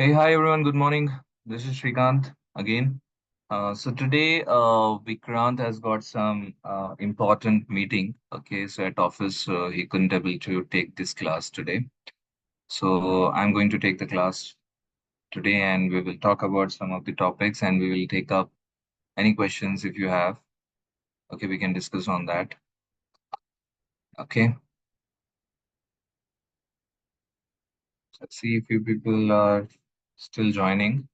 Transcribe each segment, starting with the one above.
Hey, hi everyone. Good morning. This is Srikanth again. So today, Vikrant has got some important meeting. Okay, so at office, he couldn't able to take this class today. So I'm going to take the class today, and we will talk about some of the topics, and we will take up any questions if you have. Okay, we can discuss on that. Okay, let's see if you people are still joining.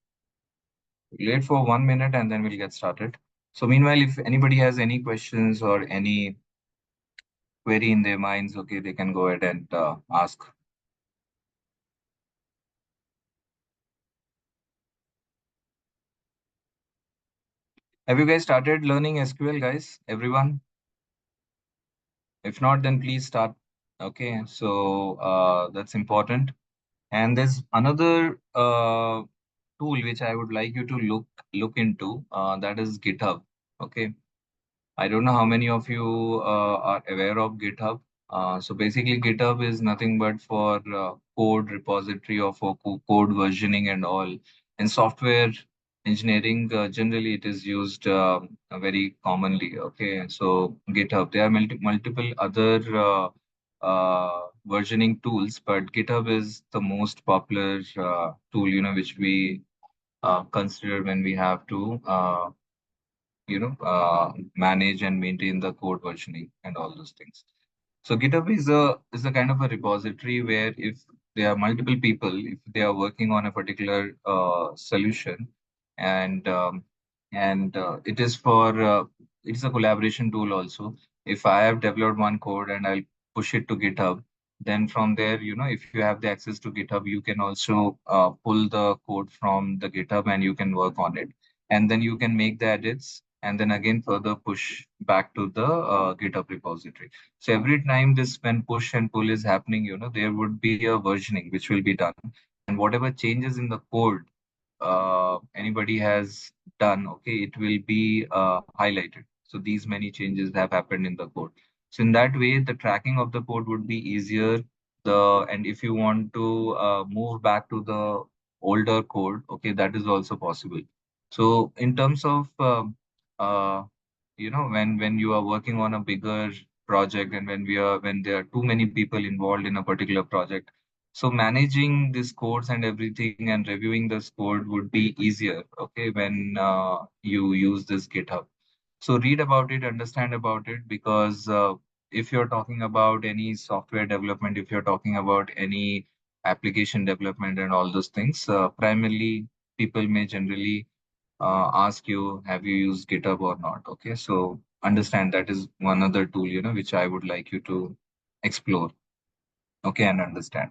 Wait for 1 minute, and then we'll get started. So meanwhile, if anybody has any questions or any query in their minds, okay, they can go ahead and ask. Have you guys started learning SQL, guys? Everyone? If not, then please start. Okay, so that's important. And there's another tool which I would like you to look into. That is GitHub. Okay, I don't know how many of you are aware of GitHub. So basically, GitHub is nothing but for code repository or for code versioning and all. In software engineering, generally it is used very commonly. Okay, so GitHub. There are multiple other versioning tools, but GitHub is the most popular tool, which we consider when we have to manage and maintain the code versioning and all those things. So GitHub is a kind of a repository where if there are multiple people, if they are working on a particular solution, and it is for it's a collaboration tool also. If I have developed one code and I'll push it to GitHub, then from there, if you have the access to GitHub, you can also pull the code from the GitHub and you can work on it, and then you can make the edits and then again further push back to the GitHub repository. So every time this when push and pull is happening, there would be a versioning which will be done, and whatever changes in the code anybody has done, okay, it will be highlighted. So these many changes have happened in the code. So in that way, the tracking of the code would be easier. And if you want to move back to the older code, okay, that is also possible. So in terms of uh, when you are working on a bigger project and when there are too many people involved in a particular project, so managing this codes and everything and reviewing this code would be easier, okay, when you use this GitHub. So read about it, understand about it, because if you're talking about any software development, if you're talking about any application development and all those things, primarily people may generally ask you, have you used GitHub or not? Okay, so understand that is one other tool, which I would like you to explore, okay, and understand.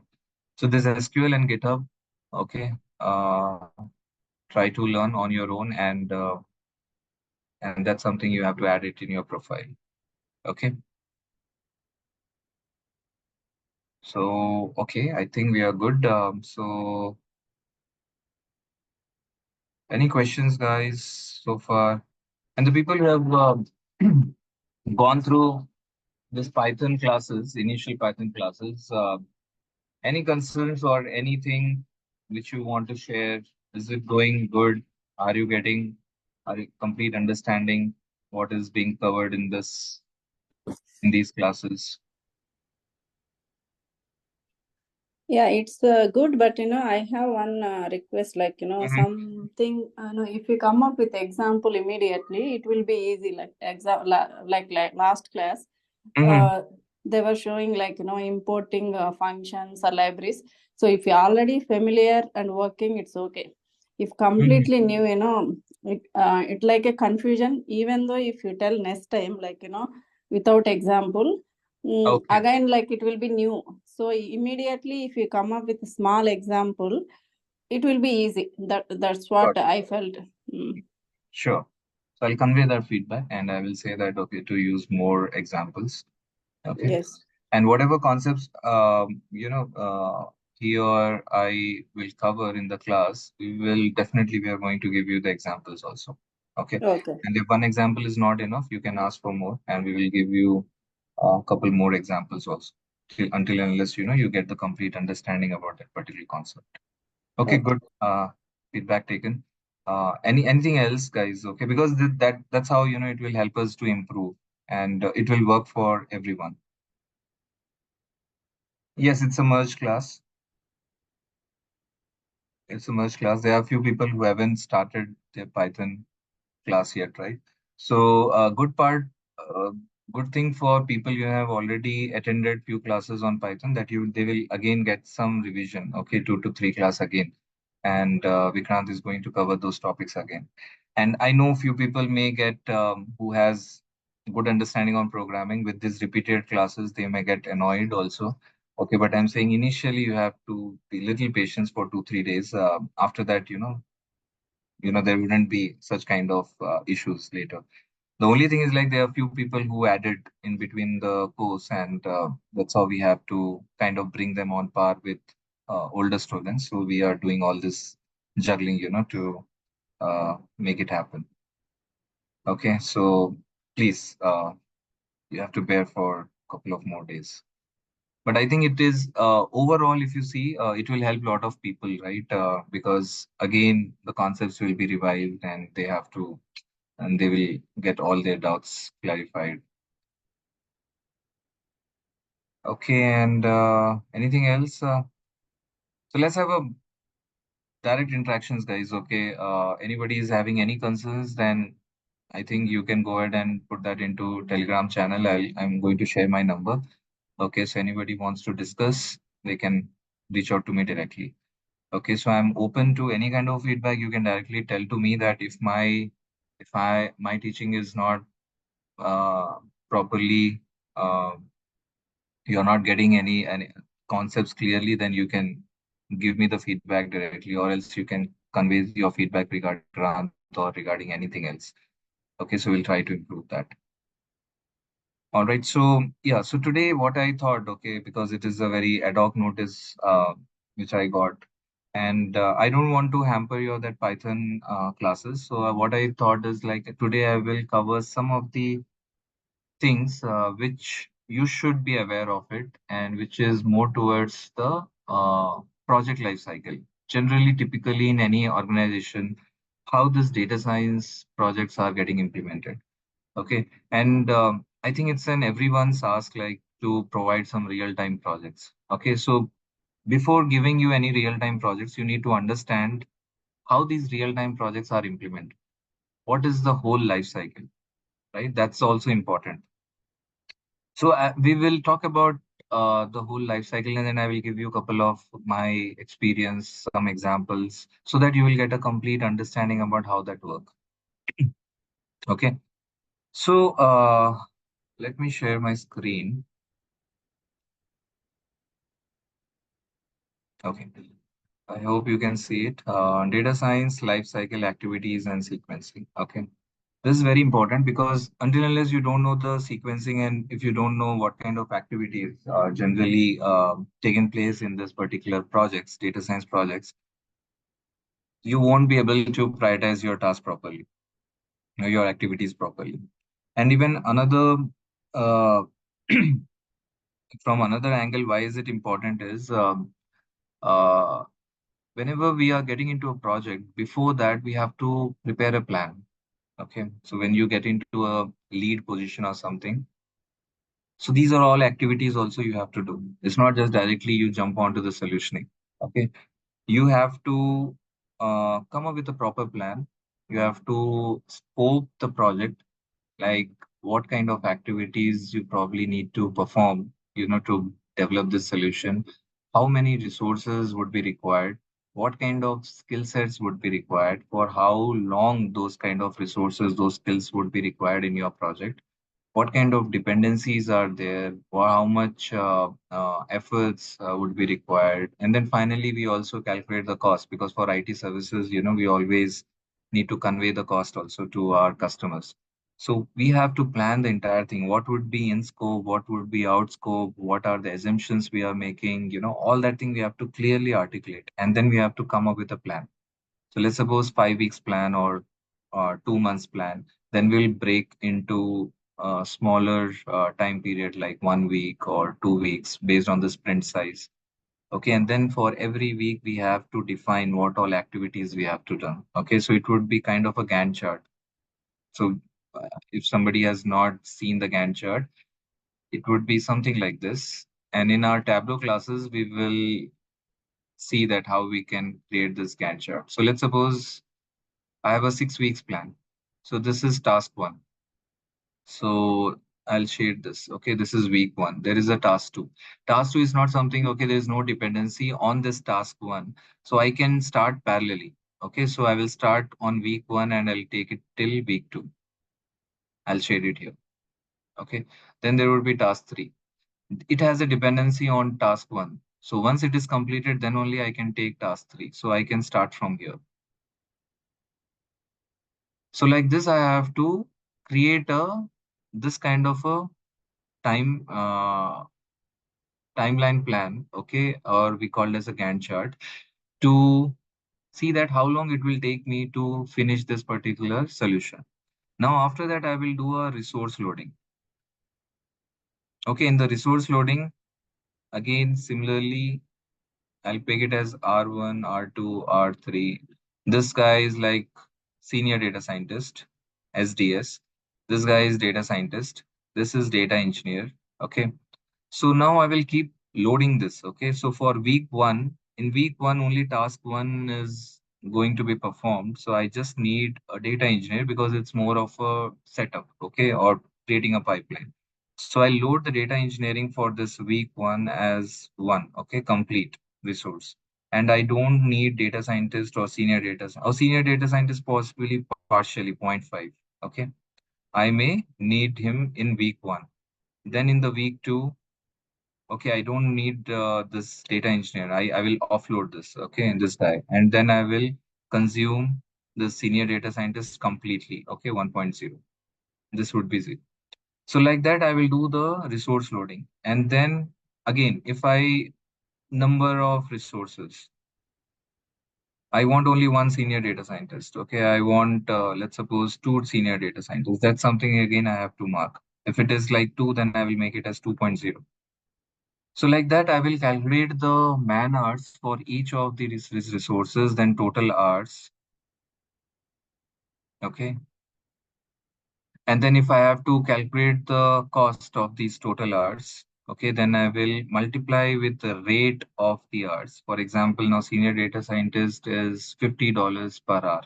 So this SQL and GitHub, okay, try to learn on your own, and that's something you have to add it in your profile. Okay, so okay, I think we are good. So any questions, guys, so far? And the people who have gone through this Python classes, initial Python classes, any concerns or anything which you want to share? Is it going good? Are you getting a complete understanding what is being covered in these classes? Yeah, it's good, but I have one request. Like Mhm, something. If you come up with example immediately, it will be easy. Like like last class, mhm, uh, they were showing like importing functions or libraries. So if you're already familiar and working, it's okay. If mhm. completely new, it like a confusion. Even though if you tell next time, like without example, Okay, again like it will be new. So immediately if you come up with a small example, it will be easy. That's got what it. I felt. Sure. So I'll convey that feedback and I will say that, okay, to use more examples. Okay. Yes. And whatever concepts, he or I will cover in the class, we are going to give you the examples also. Okay. Okay. And if one example is not enough, you can ask for more and we will give you a couple more examples also until and unless, you get the complete understanding about that particular concept. Okay, Okay. good. Feedback taken. Anything else, guys? Okay, because that's how it will help us to improve, and it will work for everyone. Yes, it's a merged class. It's a merged class. There are a few people who haven't started their Python class yet, right? So, uh, good thing for people you have already attended few classes on Python that they will again get some revision. Okay, 2 to 3 class again, and Vikrant is going to cover those topics again. And I know few people may get who has good understanding on programming with these repeated classes. They may get annoyed also. Okay, but I'm saying initially you have to be little patience for 2 3 days. After that, there wouldn't be such kind of issues later. The only thing is like there are few people who added in between the course, and that's how we have to kind of bring them on par with older students. So we are doing all this juggling, to make it happen. Okay, so please, you have to bear for a couple of more days. But I think it is overall, if you see, it will help a lot of people, right? Because again, the concepts will be revived, and they will get all their doubts clarified. Okay, and anything else? So let's have a direct interactions, guys. Okay, anybody is having any concerns, then I think you can go ahead and put that into Telegram channel. I'm going to share my number. Okay, so anybody wants to discuss, they can reach out to me directly. Okay, so I'm open to any kind of feedback. You can directly tell to me that if my teaching is not uh, properly, uh, you're not getting any concepts clearly, then you can give me the feedback directly, or else you can convey your feedback regarding Grant or regarding anything else. Okay, so we'll try to improve that. All right, so yeah, so today what I thought, okay, because it is a very ad hoc notice which I got, and I don't want to hamper your that Python classes. So what I thought is like today I will cover some of the things which you should be aware of it, and which is more towards the project life cycle. Generally, typically in any organization, how this data science projects are getting implemented. Okay, and I think it's an everyone's ask like to provide some real-time projects. Okay, so before giving you any real-time projects, you need to understand how these real-time projects are implemented. What is the whole life cycle, right? That's also important. So we will talk about the whole life cycle, and then I will give you a couple of my experience, some examples, so that you will get a complete understanding about how that work. Okay. So let me share my screen. Okay. I hope you can see it. Data science, life cycle activities, and sequencing. Okay. This is very important because until unless you don't know the sequencing, and if you don't know what kind of activities are generally taking place in this particular projects, data science projects, you won't be able to prioritize your task properly, your activities properly. And even another, uh, from another angle, why is it important is uh, whenever we are getting into a project, before that we have to prepare a plan. Okay, so when you get into a lead position or something, so these are all activities also you have to do. It's not just directly you jump onto the solutioning. Okay, you have to come up with a proper plan. You have to scope the project, like what kind of activities you probably need to perform, to develop this solution. How many resources would be required? What kind of skill sets would be required? For how long those kind of resources, those skills would be required in your project? What kind of dependencies are there, or how much efforts would be required? And then finally, we also calculate the cost, because for IT services, we always need to convey the cost also to our customers. So we have to plan the entire thing. What would be in scope? What would be out scope? What are the assumptions we are making? All that thing we have to clearly articulate, and then we have to come up with a plan. So let's suppose 5 weeks plan, or 2 months plan. Then we'll break into a smaller time period like 1 week or 2 weeks based on the sprint size. Okay, and then for every week we have to define what all activities we have to do. Okay, so it would be kind of a Gantt chart. So if somebody has not seen the Gantt chart, it would be something like this. And in our Tableau classes, we will see that how we can create this Gantt chart. So let's suppose I have a 6 weeks plan. So this is task one. So I'll shade this. Okay, this is week one. There is a task two. Task two is not something, okay, there is no dependency on this task one. So I can start parallelly. Okay, so I will start on week one and I'll take it till week two. I'll shade it here. Okay, then there would be task three. It has a dependency on task one. So once it is completed, then only I can take task three. So I can start from here. So like this, I have to create a this kind of a time timeline plan, okay, or we call it as a Gantt chart to see that how long it will take me to finish this particular solution. Now, after that, I will do a resource loading. Okay, in the resource loading, again, similarly, I'll pick it as R1, R2, R3. This guy is like senior data scientist, SDS. This guy is data scientist. This is data engineer. Okay. So now I will keep loading this. Okay. So for week one, in week one, only task one is going to be performed. So I just need a data engineer because it's more of a setup. Okay. Or creating a pipeline. So I load the data engineering for this week one as one. Okay. Complete resource. And I don't need data scientist or senior data scientist possibly partially zero point 0.5. Okay. I may need him in week one. Then in the week two, okay, I don't need this data engineer. I will offload this, okay, in this guy. And then I will consume the senior data scientist completely, okay, 1.0. This would be 0. So like that, I will do the resource loading. And then again, if I number of resources, I want only one senior data scientist, okay, I want, let's suppose, two senior data scientists. That's something again I have to mark. If it is like two, then I will make it as 2.0. So like that, I will calculate the man hours for each of the resources, then total hours. Okay. And then if I have to calculate the cost of these total hours, okay, then I will multiply with the rate of the hours. For example, now senior data scientist is $50 per hour.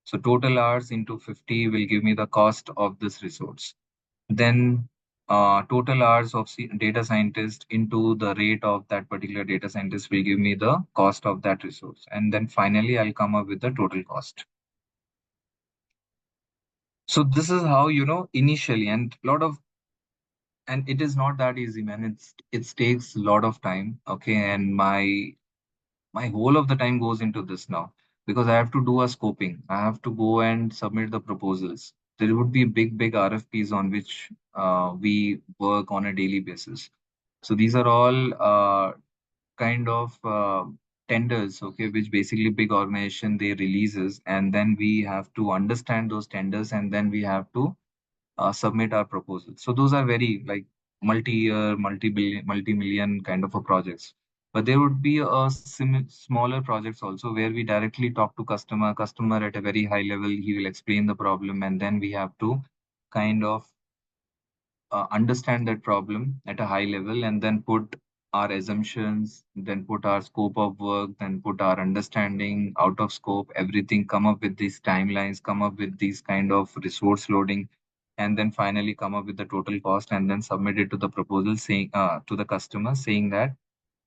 So total hours into 50 will give me the cost of this resource. Then total hours of data scientist into the rate of that particular data scientist will give me the cost of that resource. And then finally, I'll come up with the total cost. So this is how, initially, and it is not that easy, man. It takes a lot of time. Okay. And my whole of the time goes into this now because I have to do a scoping. I have to go and submit the proposals. There would be big RFPs on which we work on a daily basis. So these are all kind of tenders, okay, which basically big organization they releases, and then we have to understand those tenders, and then we have to submit our proposals. So those are very like multi-year, multi-billion, multi-million kind of a projects. But there would be a smaller projects also where we directly talk to customer at a very high level. He will explain the problem, and then we have to kind of understand that problem at a high level and then put our assumptions, then put our scope of work, then put our understanding out of scope, everything, come up with these timelines, come up with these kind of resource loading, and then finally come up with the total cost and then submit it to the proposal saying to the customer saying that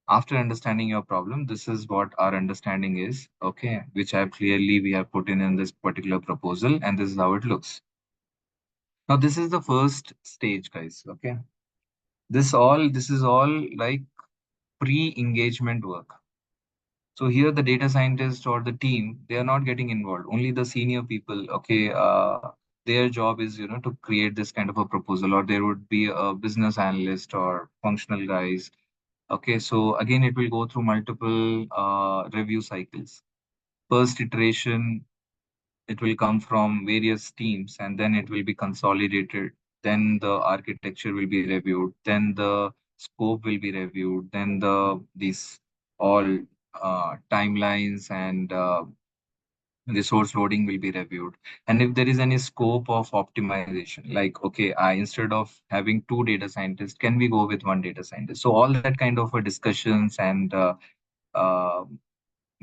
after understanding your problem, this is what our understanding is, okay, which I have clearly we have put in this particular proposal, and this is how it looks. Now, this is the first stage, guys. Okay. This is all like pre-engagement work. So here the data scientist or the team, they are not getting involved. Only the senior people, okay, their job is, to create this kind of a proposal, or there would be a business analyst or functional guys. Okay, so again, it will go through multiple review cycles. First iteration, it will come from various teams and then it will be consolidated. Then the architecture will be reviewed. Then the scope will be reviewed. Then these all timelines and resource loading will be reviewed. And if there is any scope of optimization, like, okay, instead of having two data scientists, can we go with one data scientist? So all that kind of discussions and uh,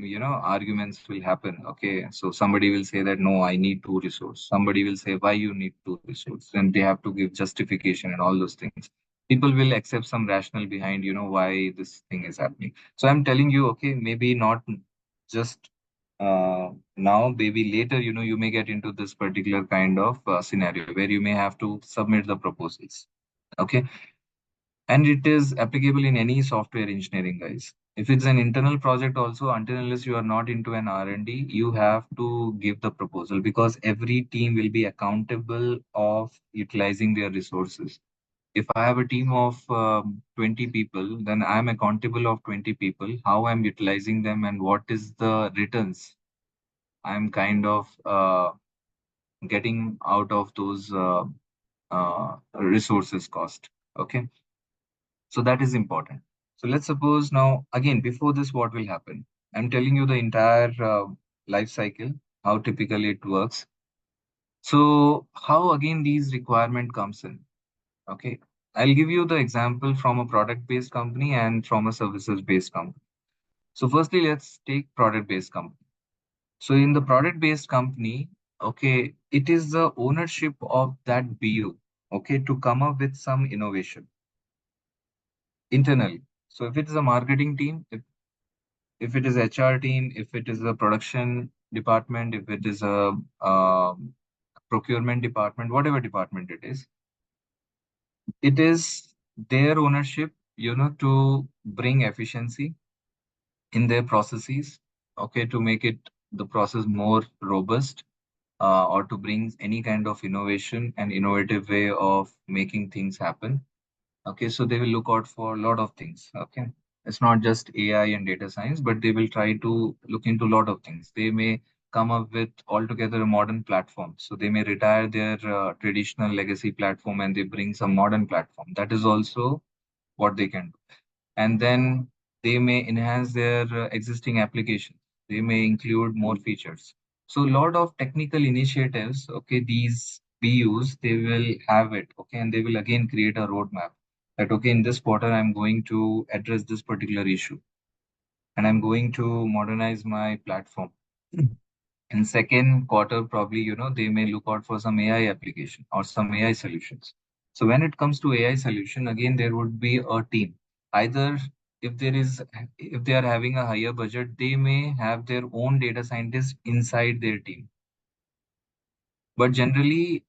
arguments will happen. Okay, so somebody will say that no, I need two resource, somebody will say why you need two resource, and they have to give justification and all those things. People will accept some rationale behind why this thing is happening. So I'm telling you, okay, maybe not just now, maybe later, you may get into this particular kind of scenario where you may have to submit the proposals. Okay, and it is applicable in any software engineering, guys. If it's an internal project also, until unless you are not into an R&D, you have to give the proposal, because every team will be accountable of utilizing their resources. If I have a team of 20 people, then I'm accountable of 20 people, how I'm utilizing them and what is the returns I'm kind of getting out of those resources cost. Okay, so that is important. So let's suppose now, again, before this, what will happen? I'm telling you the entire life cycle, how typically it works. So how again these requirement comes in? Okay, I'll give you the example from a product-based company and from a services-based company. So firstly, let's take product-based company. So in the product-based company, okay, it is the ownership of that BU, okay, to come up with some innovation internally. So if it is a marketing team, if it is HR team, if it is a production department, if it is a procurement department, whatever department it is their ownership, to bring efficiency in their processes, okay, to make it the process more robust, or to bring any kind of innovation and innovative way of making things happen. Okay, so they will look out for a lot of things. Okay, it's not just AI and data science, but they will try to look into a lot of things. They may come up with altogether a modern platform. So they may retire their traditional legacy platform and they bring some modern platform. That is also what they can do. And then they may enhance their existing application. They may include more features. So a lot of technical initiatives, okay, these BUs, they will have it, okay, and they will again create a roadmap that, okay, in this quarter, I'm going to address this particular issue and I'm going to modernize my platform. In second quarter, probably, they may look out for some AI application or some AI solutions. So when it comes to AI solution, again, there would be a team. Either if there is, if they are having a higher budget, they may have their own data scientists inside their team. But generally,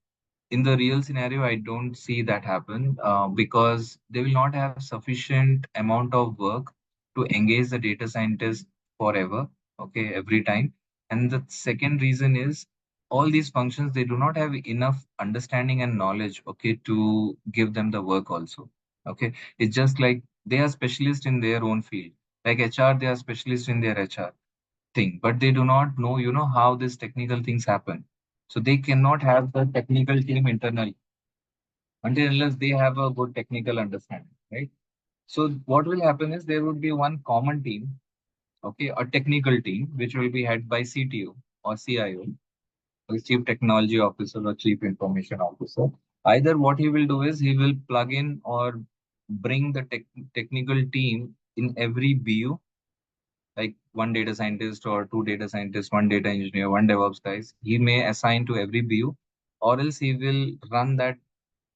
in the real scenario, I don't see that happen because they will not have sufficient amount of work to engage the data scientist forever, okay, every time. And the second reason is all these functions, they do not have enough understanding and knowledge, okay, to give them the work also. Okay, it's just like they are specialists in their own field. Like HR, they are specialists in their HR thing, but they do not know, how these technical things happen. So they cannot have the technical team internally until unless they have a good technical understanding, right? So what will happen is there would be one common team, okay, a technical team, which will be head by CTO or CIO, or Chief Technology Officer or Chief Information Officer. Either what he will do is he will plug in or bring the technical team in every BU, like one data scientist or two data scientists, one data engineer, one DevOps guys. He may assign to every BU, or else he will run that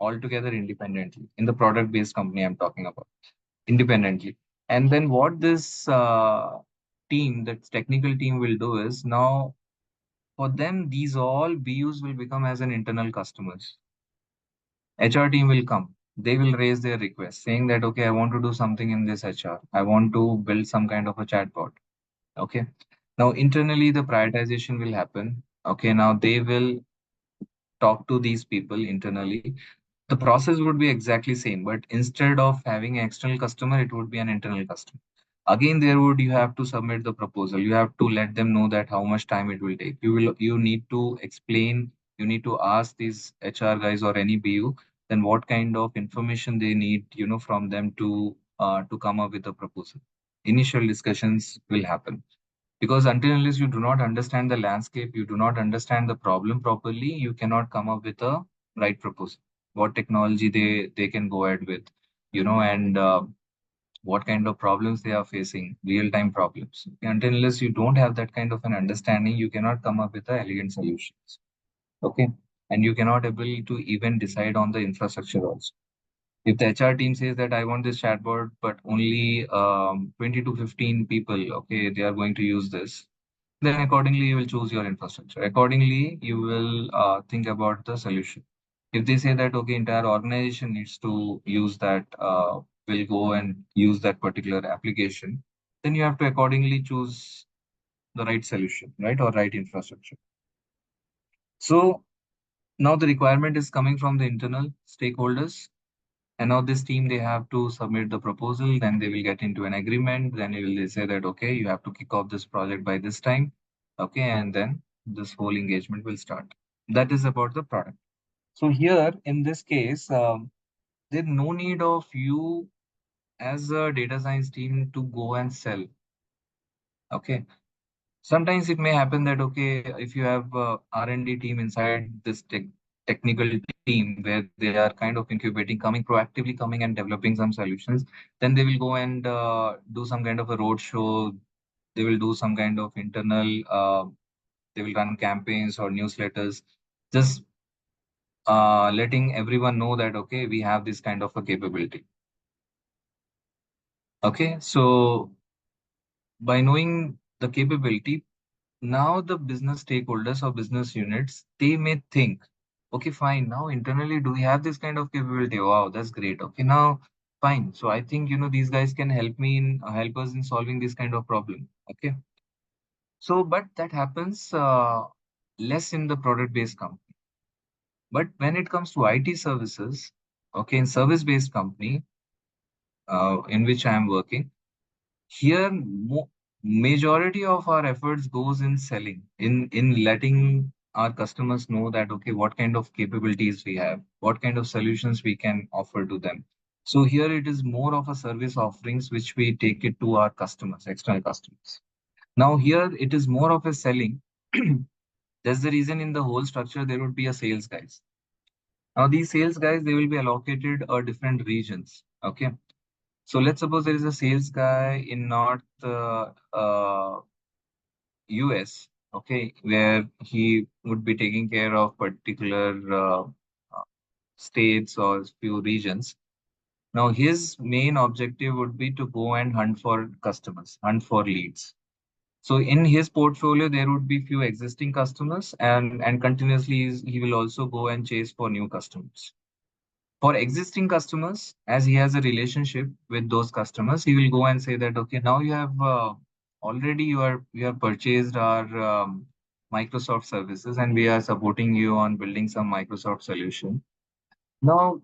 altogether independently in the product-based company I'm talking about, independently. And then what this team, that technical team, will do is now for them, these all BUs will become as an internal customers. HR team will come. They will raise their request saying that, okay, I want to do something in this HR. I want to build some kind of a chatbot. Okay. Now, internally, the prioritization will happen. Okay. Now, they will talk to these people internally. The process would be exactly same, but instead of having an external customer, it would be an internal customer. Again, there would you have to submit the proposal. You have to let them know that how much time it will take. You need to explain. You need to ask these HR guys or any BU then what kind of information they need, from them to come up with a proposal. initial discussions will happen. Because until unless you do not understand the landscape, you do not understand the problem properly, you cannot come up with a right proposal. What technology they can go ahead with, and what kind of problems they are facing, real time problems. Until unless you don't have that kind of an understanding, you cannot come up with the elegant solutions. Okay, and you cannot able to even decide on the infrastructure also. If the HR team says that I want this chatbot, but only 20 to 15 people, okay, they are going to use this, then accordingly you will choose your infrastructure. Accordingly, you will think about the solution. If they say that okay, entire organization needs to use that, will go and use that particular application, then you have to accordingly choose the right solution, right, or right infrastructure. So now the requirement is coming from the internal stakeholders. And now this team, they have to submit the proposal, then they will get into an agreement, then they say that, okay, you have to kick off this project by this time. Okay, and then this whole engagement will start. That is about the product. So here in this case, there's no need of you as a data science team to go and sell. Okay. Sometimes it may happen that, okay, if you have a R&D team inside this technical team where they are kind of incubating, coming proactively, coming and developing some solutions, then they will go and do some kind of a road show. They will do some kind of internal, they will run campaigns or newsletters, just letting everyone know that, okay, we have this kind of a capability. Okay, so by knowing the capability, now the business stakeholders or business units, they may think, okay, fine, now internally, do we have this kind of capability? Wow, that's great. Okay, now fine. So I think, these guys can help me in help us in solving this kind of problem. Okay. So, but that happens less in the product-based company. But when it comes to IT services, okay, in service-based company, in which I am working, here majority of our efforts goes in selling, in letting our customers know that okay, what kind of capabilities we have, what kind of solutions we can offer to them. So here it is more of a service offerings which we take it to our customers, external customers. Now here it is more of a selling. That's the reason in the whole structure there would be a sales guys. Now these sales guys, they will be allocated different regions. Okay, so let's suppose there is a sales guy in North US, okay, where he would be taking care of particular uh, states or few regions. Now, his main objective would be to go and hunt for customers, hunt for leads. So, in his portfolio, there would be few existing customers, and continuously he will also go and chase for new customers. For existing customers, as he has a relationship with those customers, he will go and say that, okay, now you have already you have purchased our Microsoft services, and we are supporting you on building some Microsoft solution. Now,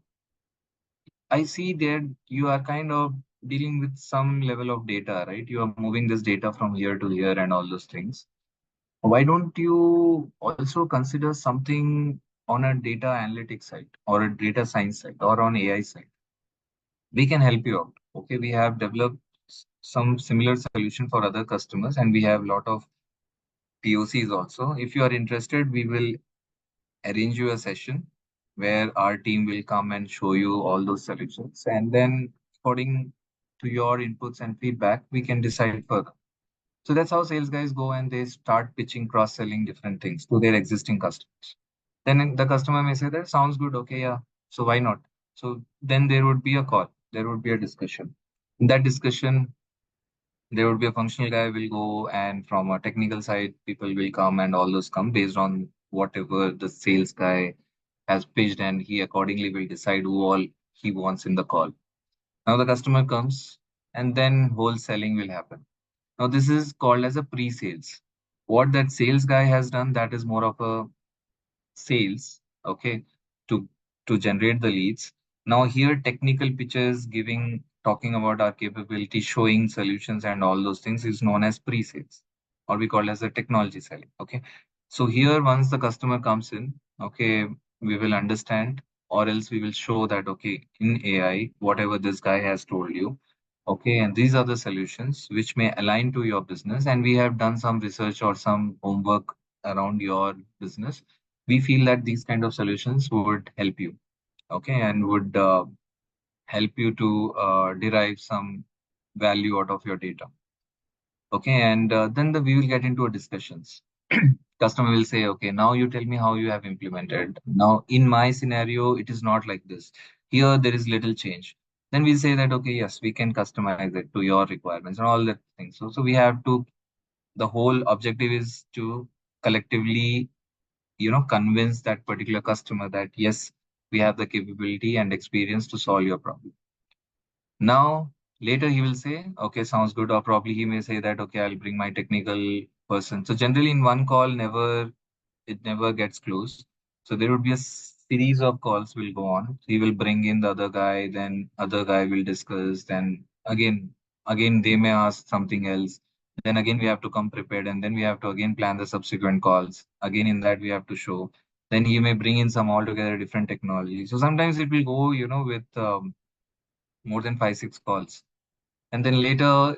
I see that you are kind of dealing with some level of data, right? You are moving this data from here to here and all those things. Why don't you also consider something on a data analytics side or a data science side or on AI side? We can help you out. Okay, we have developed some similar solution for other customers, and we have a lot of POCs also. If you are interested, we will arrange you a session where our team will come and show you all those solutions. And then, according to your inputs and feedback, we can decide further. So that's how sales guys go and they start pitching, cross-selling different things to their existing customers. Then the customer may say that sounds good, okay, yeah. So why not? So then there would be a call, there would be a discussion. In that discussion, there would be a functional guy will go, and from a technical side, people will come, and all those come based on whatever the sales guy has pitched, and he accordingly will decide who all he wants in the call. Now the customer comes, and then whole selling will happen. Now this is called as a pre-sales. What that sales guy has done, that is more of a sales, okay, to generate the leads. Now here technical pitches, giving, talking about our capability, showing solutions and all those things is known as pre-sales, or we call as a technology selling. Okay, so here once the customer comes in, okay, we will understand, or else we will show that okay, in AI, whatever this guy has told you, Okay, and these are the solutions which may align to your business. And we have done some research or some homework around your business. We feel that these kind of solutions would help you, okay, and would help you to derive some value out of your data. Okay, and then we will get into a discussions. Customer will say, okay, now you tell me how you have implemented. Now, in my scenario, it is not like this. Here, there is little change. Then we say that, okay, yes, we can customize it to your requirements and all that things. So we have to, the whole objective is to collectively, convince that particular customer that, yes, we have the capability and experience to solve your problem. Now, later he will say, okay, sounds good. Or probably he may say that, okay, I'll bring my technical person. So generally in one call, it never gets closed. So there would be a series of calls will go on. He will bring in the other guy, then other guy will discuss, then again they may ask something else. Then again we have to come prepared, and then we have to again plan the subsequent calls. Again in that we have to show. Then he may bring in some altogether different technology. So sometimes it will go, with more than 5 6 calls, and then later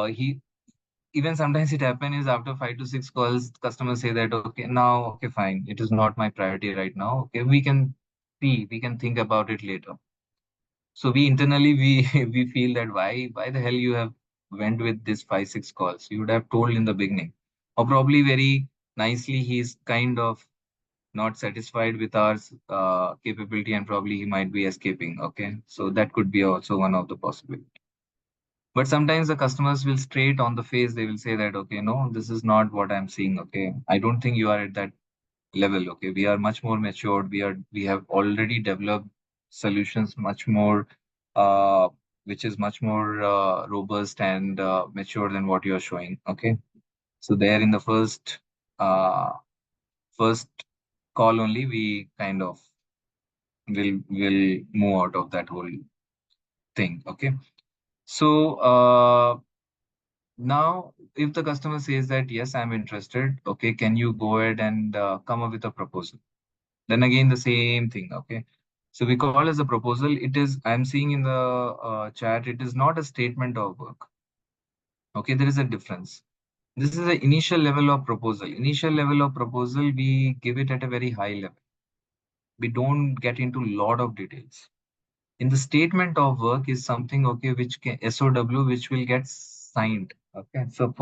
he even sometimes it happen is after 5 to 6 calls customers say that, okay, now, okay, fine, it is not my priority right now, okay, we can think about it later. So we internally we we feel that why the hell you have went with this 5 6 calls, you would have told in the beginning. Or probably very nicely he's kind of not satisfied with our capability, and probably he might be escaping. Okay, so that could be also one of the possibilities. But sometimes the customers will straight on the face, they will say that, okay, no, this is not what I'm seeing. Okay, I don't think you are at that level. Okay, we are much more matured. We have already developed solutions much more, uh, which is much more robust and mature than what you are showing. Okay, so there in the first call only, we kind of will move out of that whole thing. Okay, so now, if the customer says that, yes, I'm interested, okay, can you go ahead and come up with a proposal? Then again, the same thing, okay. So we call as a proposal. It is, I'm seeing in the chat, it is not a statement of work. Okay, there is a difference. This is the initial level of proposal. Initial level of proposal, we give it at a very high level. We don't get into a lot of details. In the statement of work is something, okay, which can SOW, which will get signed. Okay, so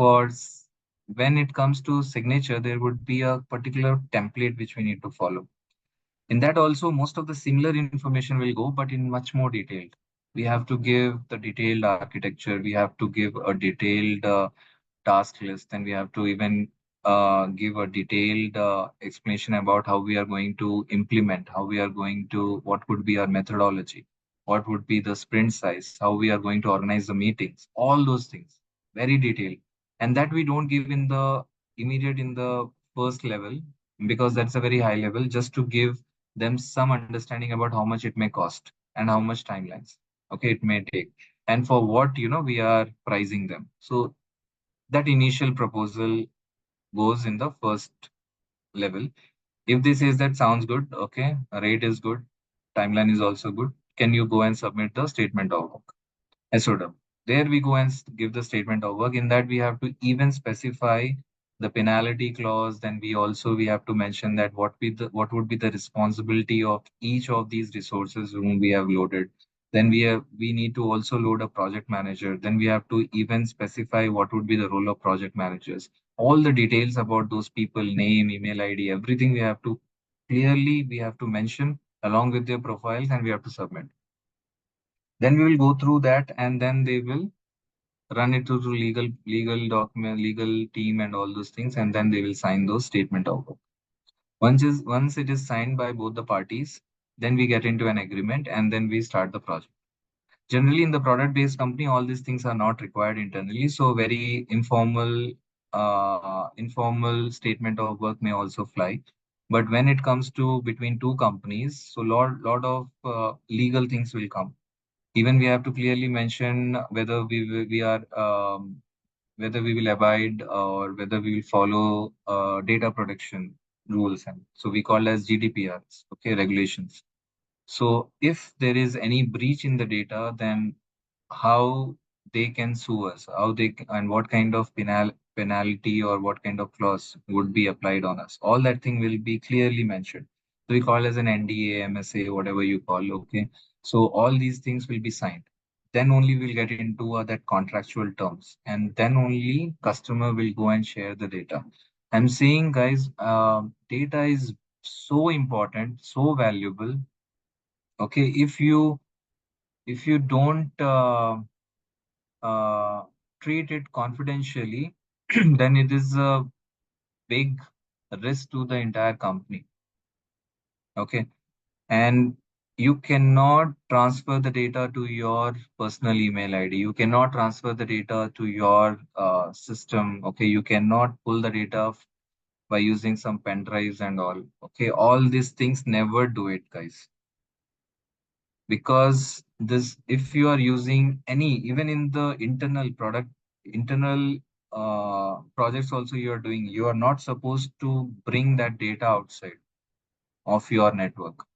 when it comes to signature, there would be a particular template which we need to follow. In that also, most of the similar information will go, but in much more detailed. We have to give the detailed architecture. We have to give a detailed task list, and we have to even give a detailed explanation about how we are going to implement, how we are going to, what would be our methodology, what would be the sprint size, how we are going to organize the meetings, all those things, very detailed. And that we don't give in the immediate in the first level, because that's a very high level, just to give them some understanding about how much it may cost and how much timelines, okay, it may take, and for what, we are pricing them. So that initial proposal goes in the first level. If this says that sounds good, okay, rate is good, timeline is also good, can you go and submit the statement of work, SOW? There we go and give the statement of work. In that we have to even specify the penalty clause. Then we have to mention that what would be the responsibility of each of these resources whom we have loaded. Then we need to also load a project manager. Then we have to even specify what would be the role of project managers. All the details about those people, name, email ID, everything we have to mention along with their profiles, and we have to submit. Then we will go through that, and then they will run it through legal document, legal team, and all those things, and then they will sign those statement of work. Once it is signed by both the parties, then we get into an agreement, and then we start the project. Generally, in the product-based company, all these things are not required internally, so very informal statement of work may also fly. But when it comes to between two companies, so lot of legal things will come. Even we have to clearly mention whether we are whether we will abide or whether we will follow data protection rules, and so we call as GDPRs, okay, regulations. So if there is any breach in the data, then how they can sue us, and what kind of penalty or what kind of clause would be applied on us. All that thing will be clearly mentioned. So we call as an NDA, MSA, whatever you call. Okay, so all these things will be signed. Then only we'll get into that contractual terms, and then only customer will go and share the data. I'm saying, guys, data is so important, so valuable. Okay, if you don't uh, treat it confidentially, then it is a big risk to the entire company. Okay. And you cannot transfer the data to your personal email ID. You cannot transfer the data to your system. Okay. You cannot pull the data by using some pen drives and all. Okay. All these things, never do it, guys. Because this, if you are using any, even in the internal projects also you are doing, you are not supposed to bring that data outside of your network.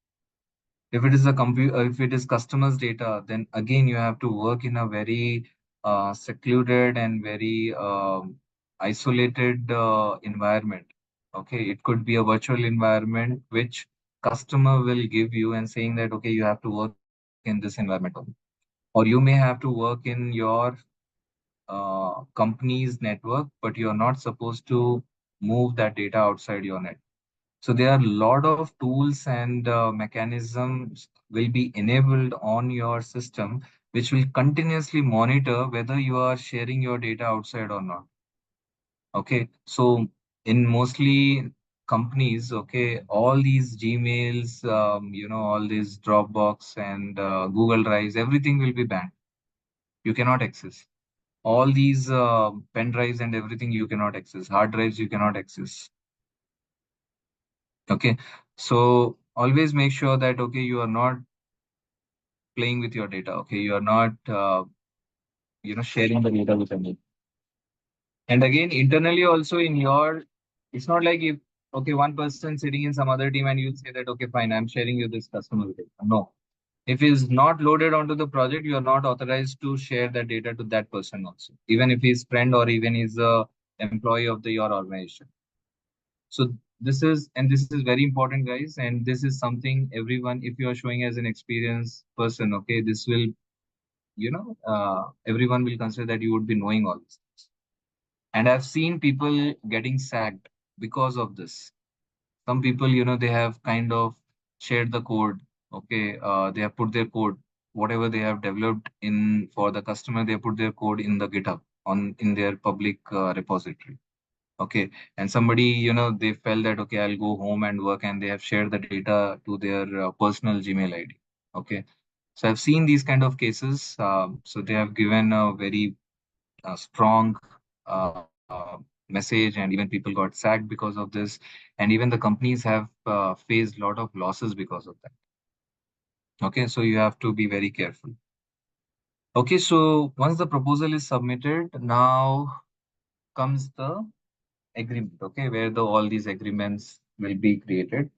If it is if it is customers data, then again you have to work in a very secluded and very isolated environment. Okay, it could be a virtual environment which customer will give you and saying that okay, you have to work in this environment only. Or you may have to work in your company's network, but you're not supposed to move that data outside your net. So there are a lot of tools and mechanisms will be enabled on your system, which will continuously monitor whether you are sharing your data outside or not. Okay, so in mostly companies, okay, all these Gmails, all these Dropbox and Google Drives, everything will be banned. You cannot access. All these pen drives and everything you cannot access. Hard drives you cannot access. Okay, so always make sure that okay, you are not playing with your data. Okay, you are not sharing the data with anyone. And again, internally also in your, it's not like if okay, one person sitting in some other team and you say that okay, fine, I'm sharing you this customer data. No, if it's not loaded onto the project, you are not authorized to share that data to that person also, even if he's friend or even he's a employee of your organization. So this is very important, guys, and this is something everyone, if you are showing as an experienced person, okay, this will, everyone will consider that you would be knowing all this. And I've seen people getting sacked because of this. Some people, they have kind of shared the code. Okay, they have put their code, whatever they have developed in for the customer, they put their code in the GitHub on in their public repository. Okay, and somebody, they felt that okay, I'll go home and work, and they have shared the data to their personal Gmail ID. Okay, so I've seen these kind of cases. So they have given a very strong message, and even people got sacked because of this, and even the companies have faced a lot of losses because of that. Okay, so you have to be very careful. Okay, so once the proposal is submitted, now comes the agreement, okay, where the all these agreements will be created.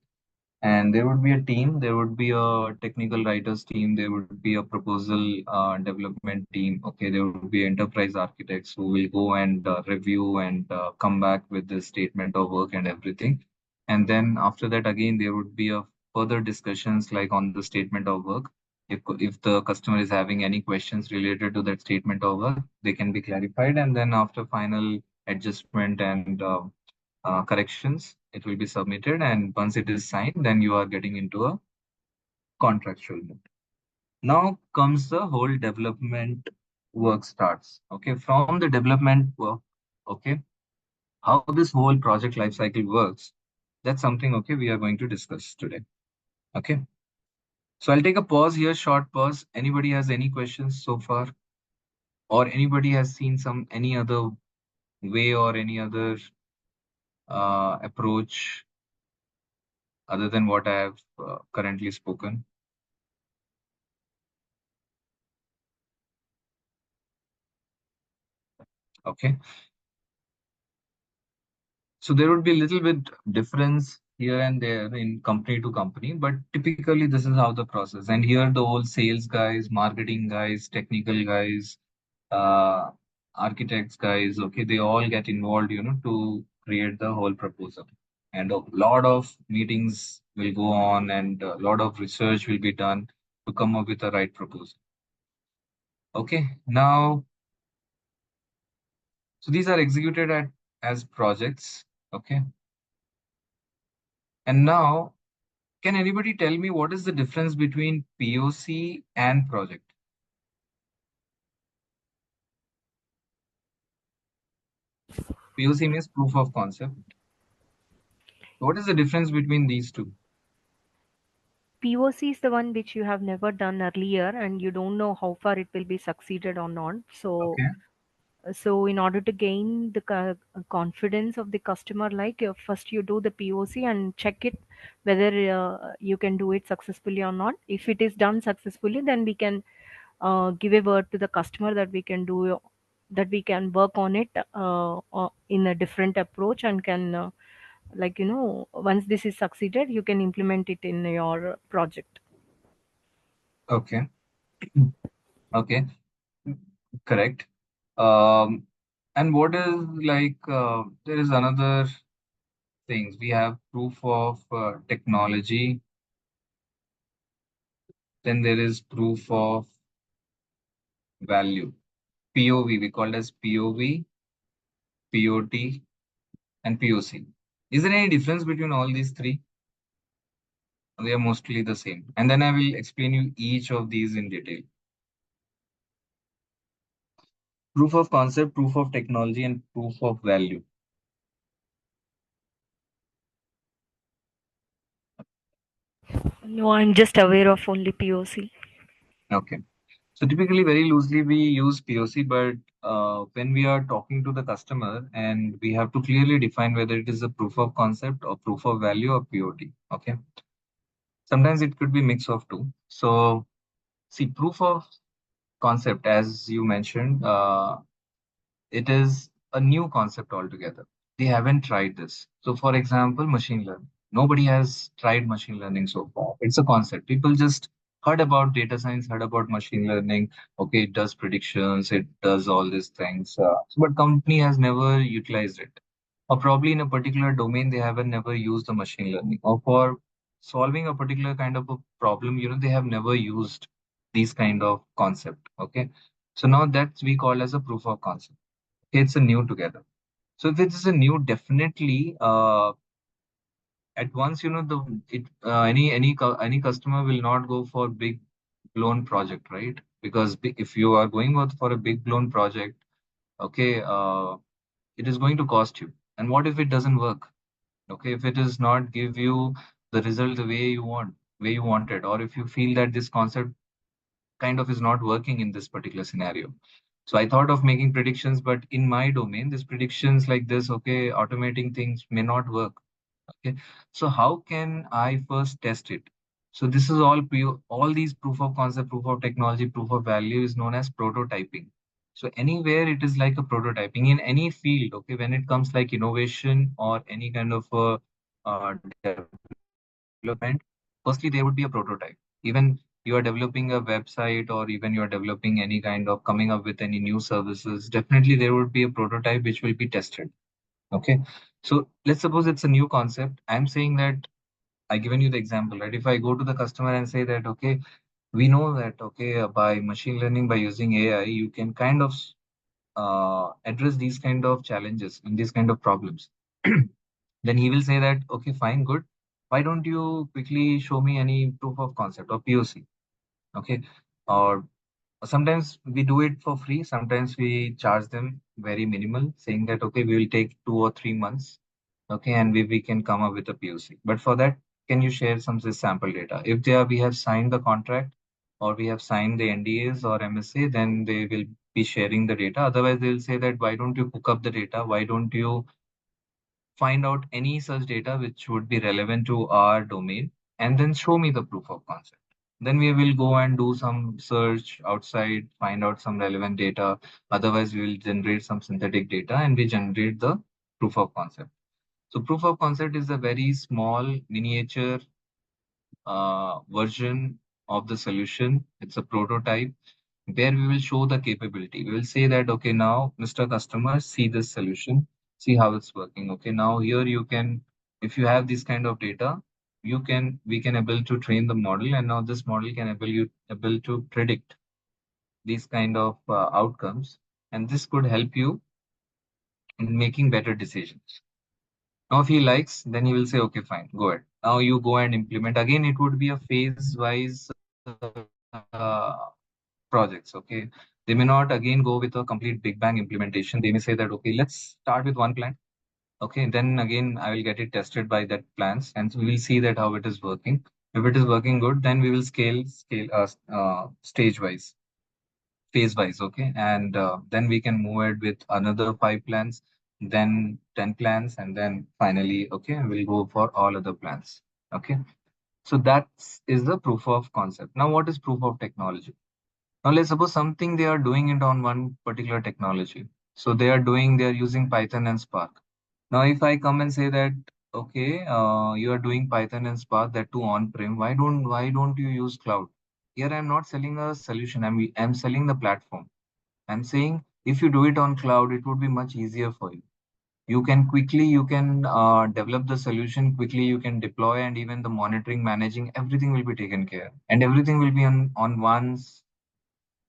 And there would be a team, there would be a technical writers team, there would be a proposal development team, okay, there would be enterprise architects who will go and review and come back with the statement of work and everything. And then after that, again, there would be a further discussions like on the statement of work. If the customer is having any questions related to that statement of work, they can be clarified. And then after final adjustment and corrections, it will be submitted. And once it is signed, then you are getting into a contractual mode. Now comes the whole development work starts. Okay, from the development work, okay, how this whole project life cycle works, that's something okay we are going to discuss today. Okay, so I'll take a pause here, short pause. Anybody has any questions so far, or anybody has seen some any other way or any other approach other than what I have currently spoken? Okay, so there would be a little bit difference here and there in company to company, but typically this is how the process. And here the whole sales guys, marketing guys, technical guys, uh, architects guys, okay, they all get involved, to create the whole proposal. And a lot of meetings will go on and a lot of research will be done to come up with the right proposal. Okay, now, so these are executed as projects. Okay, and now, can anybody tell me what is the difference between POC and project? POC means proof of concept. What is the difference between these two? POC is the one which you have never done earlier and you don't know how far it will be succeeded or not. Okay. So in order to gain the confidence of the customer, like first you do the POC and check it whether you can do it successfully or not. If it is done successfully, then we can give a word to the customer that we can work on it in a different approach and can once this is succeeded, you can implement it in your project. Okay. Okay. Correct. Um, and what is like, there is another things. We have proof of technology. Then there is proof of value. POV, we call it as POV, POT, and POC. Is there any difference between all these three? They are mostly the same. And then I will explain you each of these in detail. Proof of concept, proof of technology, and proof of value. No, I'm just aware of only POC. Okay. So typically, very loosely, we use POC, but when we are talking to the customer, and we have to clearly define whether it is a proof of concept or proof of value or POT. Okay. Sometimes it could be mix of two. So see, proof of concept, as you mentioned, it is a new concept altogether. They haven't tried this. So, for example, machine learning. Nobody has tried machine learning so far. It's a concept. People just heard about data science, heard about machine learning. Okay, it does predictions, it does all these things. But company has never utilized it. Or probably in a particular domain, they haven't never used the machine learning. Or for solving a particular kind of a problem, they have never used these kind of concept. Okay. So now that's we call as a proof of concept. It's a new together. So if it is a new, definitely at once the it any customer will not go for big blown project, right? Because if you are going out for a big blown project, okay, it is going to cost you. And what if it doesn't work? Okay, if it does not give you the result the way you wanted, or if you feel that this concept kind of is not working in this particular scenario. So I thought of making predictions, but in my domain, these predictions like this, okay, automating things may not work. Okay, so how can I first test it? So this is all these proof of concept, proof of technology, proof of value is known as prototyping. So anywhere it is like a prototyping in any field. Okay, when it comes like innovation or any kind of development, firstly there would be a prototype. Even you are developing a website or even you are developing any kind of coming up with any new services, definitely there would be a prototype which will be tested. Okay, so let's suppose it's a new concept. I'm saying that I given you the example, right? If I go to the customer and say that, okay, we know that, okay, by machine learning, by using AI, you can kind of address these kind of challenges and these kind of problems. Then he will say that, okay, fine, good. Why don't you quickly show me any proof of concept or POC? Okay. Or sometimes we do it for free. Sometimes we charge them very minimal, saying that, okay, we will take 2 or 3 months. Okay. And we can come up with a POC. But for that, can you share some sample data? If we have signed the contract or we have signed the NDAs or MSA, then they will be sharing the data. Otherwise, they'll say that, why don't you cook up the data? Why don't you find out any such data which would be relevant to our domain and then show me the proof of concept. Then we will go and do some search outside, find out some relevant data. Otherwise, we will generate some synthetic data and we generate the proof of concept. So proof of concept is a very small miniature version of the solution. It's a prototype where we will show the capability. We will say that, okay, now, Mr. Customer, see this solution, see how it's working. Okay, now here you can, if you have this kind of data, we can able to train the model, and now this model can able to predict these kind of outcomes, and this could help you in making better decisions. Now, if he likes, then he will say, okay, fine, go ahead. Now you go and implement. Again, it would be a phase-wise projects. Okay, they may not again go with a complete big bang implementation. They may say that, okay, let's start with one plant. Okay, then again, I will get it tested by that plants, and so we will see that how it is working. If it is working good, then we will scale stage wise, phase wise. Okay, and then we can move it with another 5 plans, then 10 plans, and then finally, okay, we'll go for all other plans. Okay, so that is the proof of concept. Now, what is proof of technology? Now, let's suppose something they are doing it on one particular technology. So they are using Python and Spark. Now, if I come and say that, okay, you are doing Python and Spark, that too on-prem, why don't you use cloud? Here, I'm not selling a solution. I'm selling the platform. I'm saying if you do it on cloud, it would be much easier for you. You can develop the solution quickly, you can deploy, and even the monitoring, managing, everything will be taken care, and everything will be on one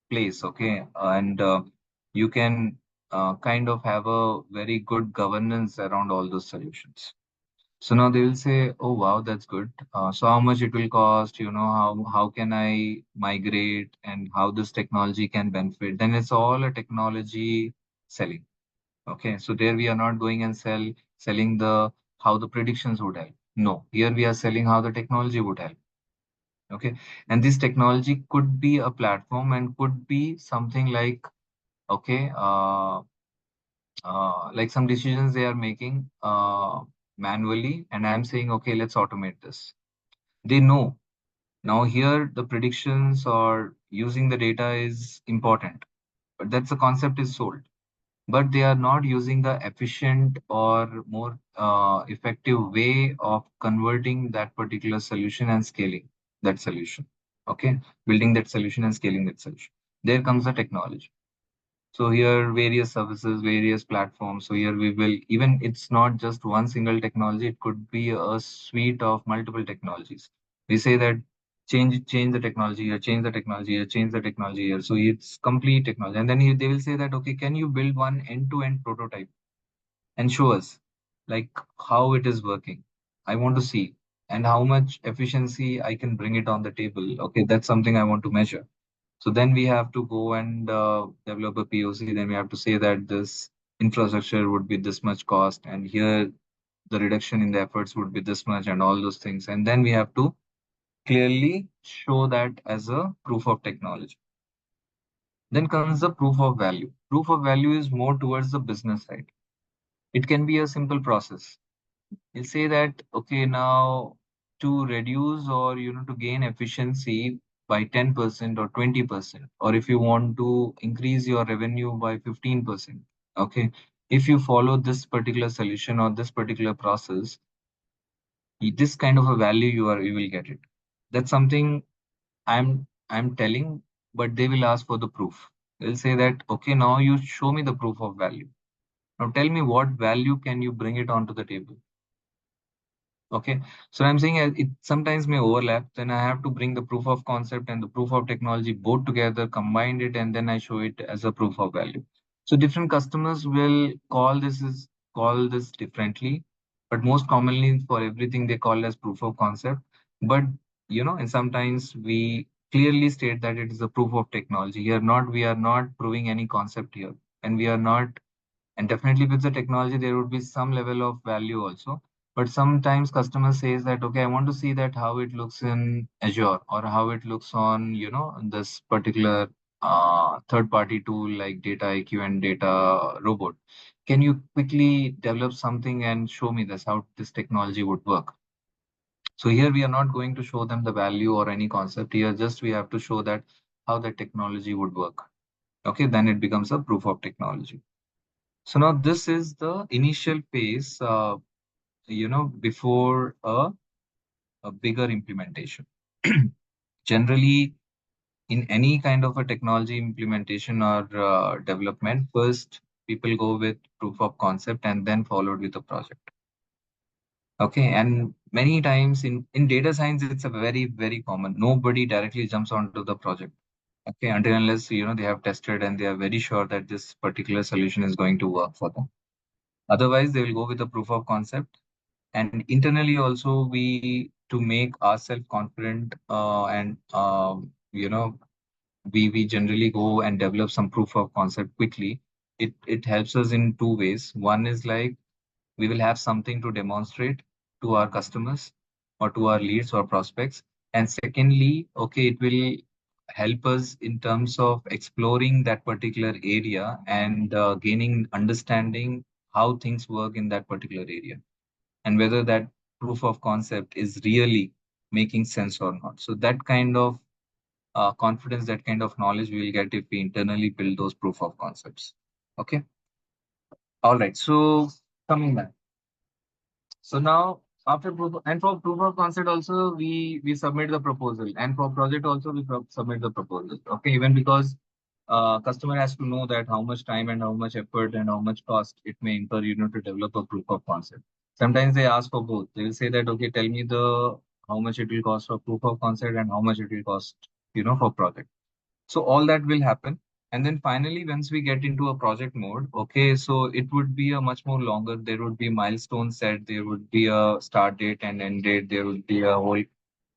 place. Okay, and you can kind of have a very good governance around all those solutions. So now they will say, oh wow, that's good. So how much it will cost, how can I migrate, and how this technology can benefit? Then it's all a technology selling. Okay, so there we are not going and selling the how the predictions would help. No, here we are selling how the technology would help. Okay, and this technology could be a platform and could be something like, okay, like some decisions they are making manually, and I'm saying, okay, let's automate this. They know now here the predictions or using the data is important, but that's the concept is sold. But they are not using the efficient or more effective way of converting that particular solution and scaling that solution. Okay, building that solution and scaling that solution. There comes the technology. So here various services, various platforms. So here we will, even it's not just one single technology, it could be a suite of multiple technologies. We say that change the technology here, change the technology here, change the technology here. So it's complete technology. And then they will say that, okay, can you build one end-to-end prototype and show us like how it is working? I want to see, and how much efficiency I can bring it on the table. Okay, that's something I want to measure. So then we have to go and develop a POC. Then we have to say that this infrastructure would be this much cost, and here the reduction in the efforts would be this much, and all those things. And then we have to clearly show that as a proof of technology. Then comes the proof of value. Proof of value is more towards the business side. It can be a simple process. You'll say that, okay, now to reduce or to gain efficiency by 10% or 20%, or if you want to increase your revenue by 15%, okay, if you follow this particular solution or this particular process, this kind of a value you will get it. That's something I'm telling, but they will ask for the proof. They'll say that, okay, now you show me the proof of value. Now tell me what value can you bring it onto the table. Okay, so I'm saying it sometimes may overlap. Then I have to bring the proof of concept and the proof of technology both together, combine it, and then I show it as a proof of value. So different customers will call this differently, but most commonly for everything they call as proof of concept. But and sometimes we clearly state that it is a proof of technology. Here, not we are not proving any concept here, and we are not, and definitely with the technology there would be some level of value also. But sometimes customer says that, okay, I want to see that how it looks in Azure, or how it looks on this particular third party tool like Data IQ and Data Robot. Can you quickly develop something and show me this how this technology would work? So here we are not going to show them the value or any concept. Here just we have to show that how the technology would work. Okay, then it becomes a proof of technology. So now this is the initial phase, before a bigger implementation. Generally, in any kind of a technology implementation or development, first people go with proof of concept and then followed with a project. Okay, and many times in data science, it's a very common. Nobody directly jumps onto the project. Okay, until unless they have tested and they are very sure that this particular solution is going to work for them. Otherwise, they will go with a proof of concept. And internally also, we to make ourselves confident and we generally go and develop some proof of concept quickly. It helps us in two ways. One is like we will have something to demonstrate to our customers or to our leads or prospects. And secondly, okay, it will help us in terms of exploring that particular area and gaining understanding how things work in that particular area and whether that proof of concept is really making sense or not. So that kind of confidence, that kind of knowledge we will get if we internally build those proof of concepts. Okay. All right. So coming back. So now after for proof of concept also we submit the proposal, and for project also we submit the proposal. Okay, even because customer has to know that how much time and how much effort and how much cost it may incur, to develop a proof of concept. Sometimes they ask for both. They will say that, okay, tell me the how much it will cost for proof of concept and how much it will cost, for project. So all that will happen. And then finally, once we get into a project mode, okay, so it would be a much more longer. There would be milestones set. There would be a start date and end date. There would be a whole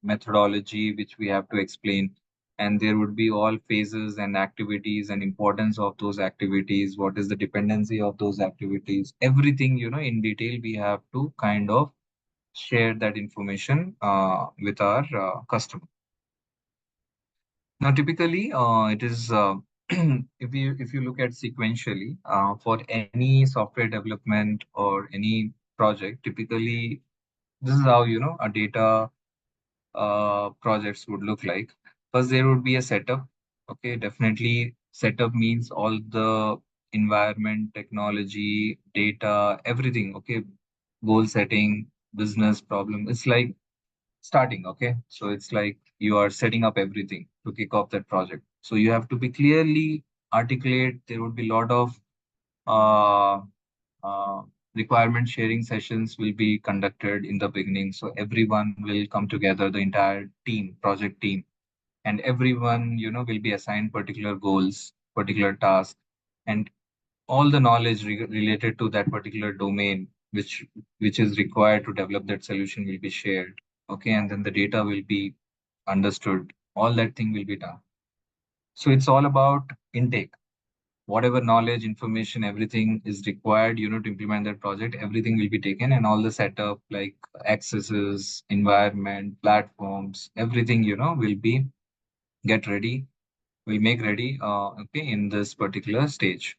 methodology which we have to explain. And there would be all phases and activities and importance of those activities. What is the dependency of those activities? Everything, in detail, we have to kind of share that information with our customer. Now, typically, it is if you look at sequentially for any software development or any project, typically this is how a data projects would look like. First, there would be a setup. Okay, definitely setup means all the environment, technology, data, everything. Okay, goal setting, business problem. It's like starting. Okay, so it's like you are setting up everything to kick off that project. So you have to be clearly articulate. There would be a lot of uh, uh, requirement sharing sessions will be conducted in the beginning. So everyone will come together, the entire team, project team, and everyone will be assigned particular goals, particular tasks, and all the knowledge related to that particular domain which is required to develop that solution will be shared. Okay, and then the data will be understood. All that thing will be done. So it's all about intake. Whatever knowledge, information, everything is required, to implement that project, everything will be taken, and all the setup like accesses, environment, platforms, everything, will be get ready, will make ready, okay, in this particular stage.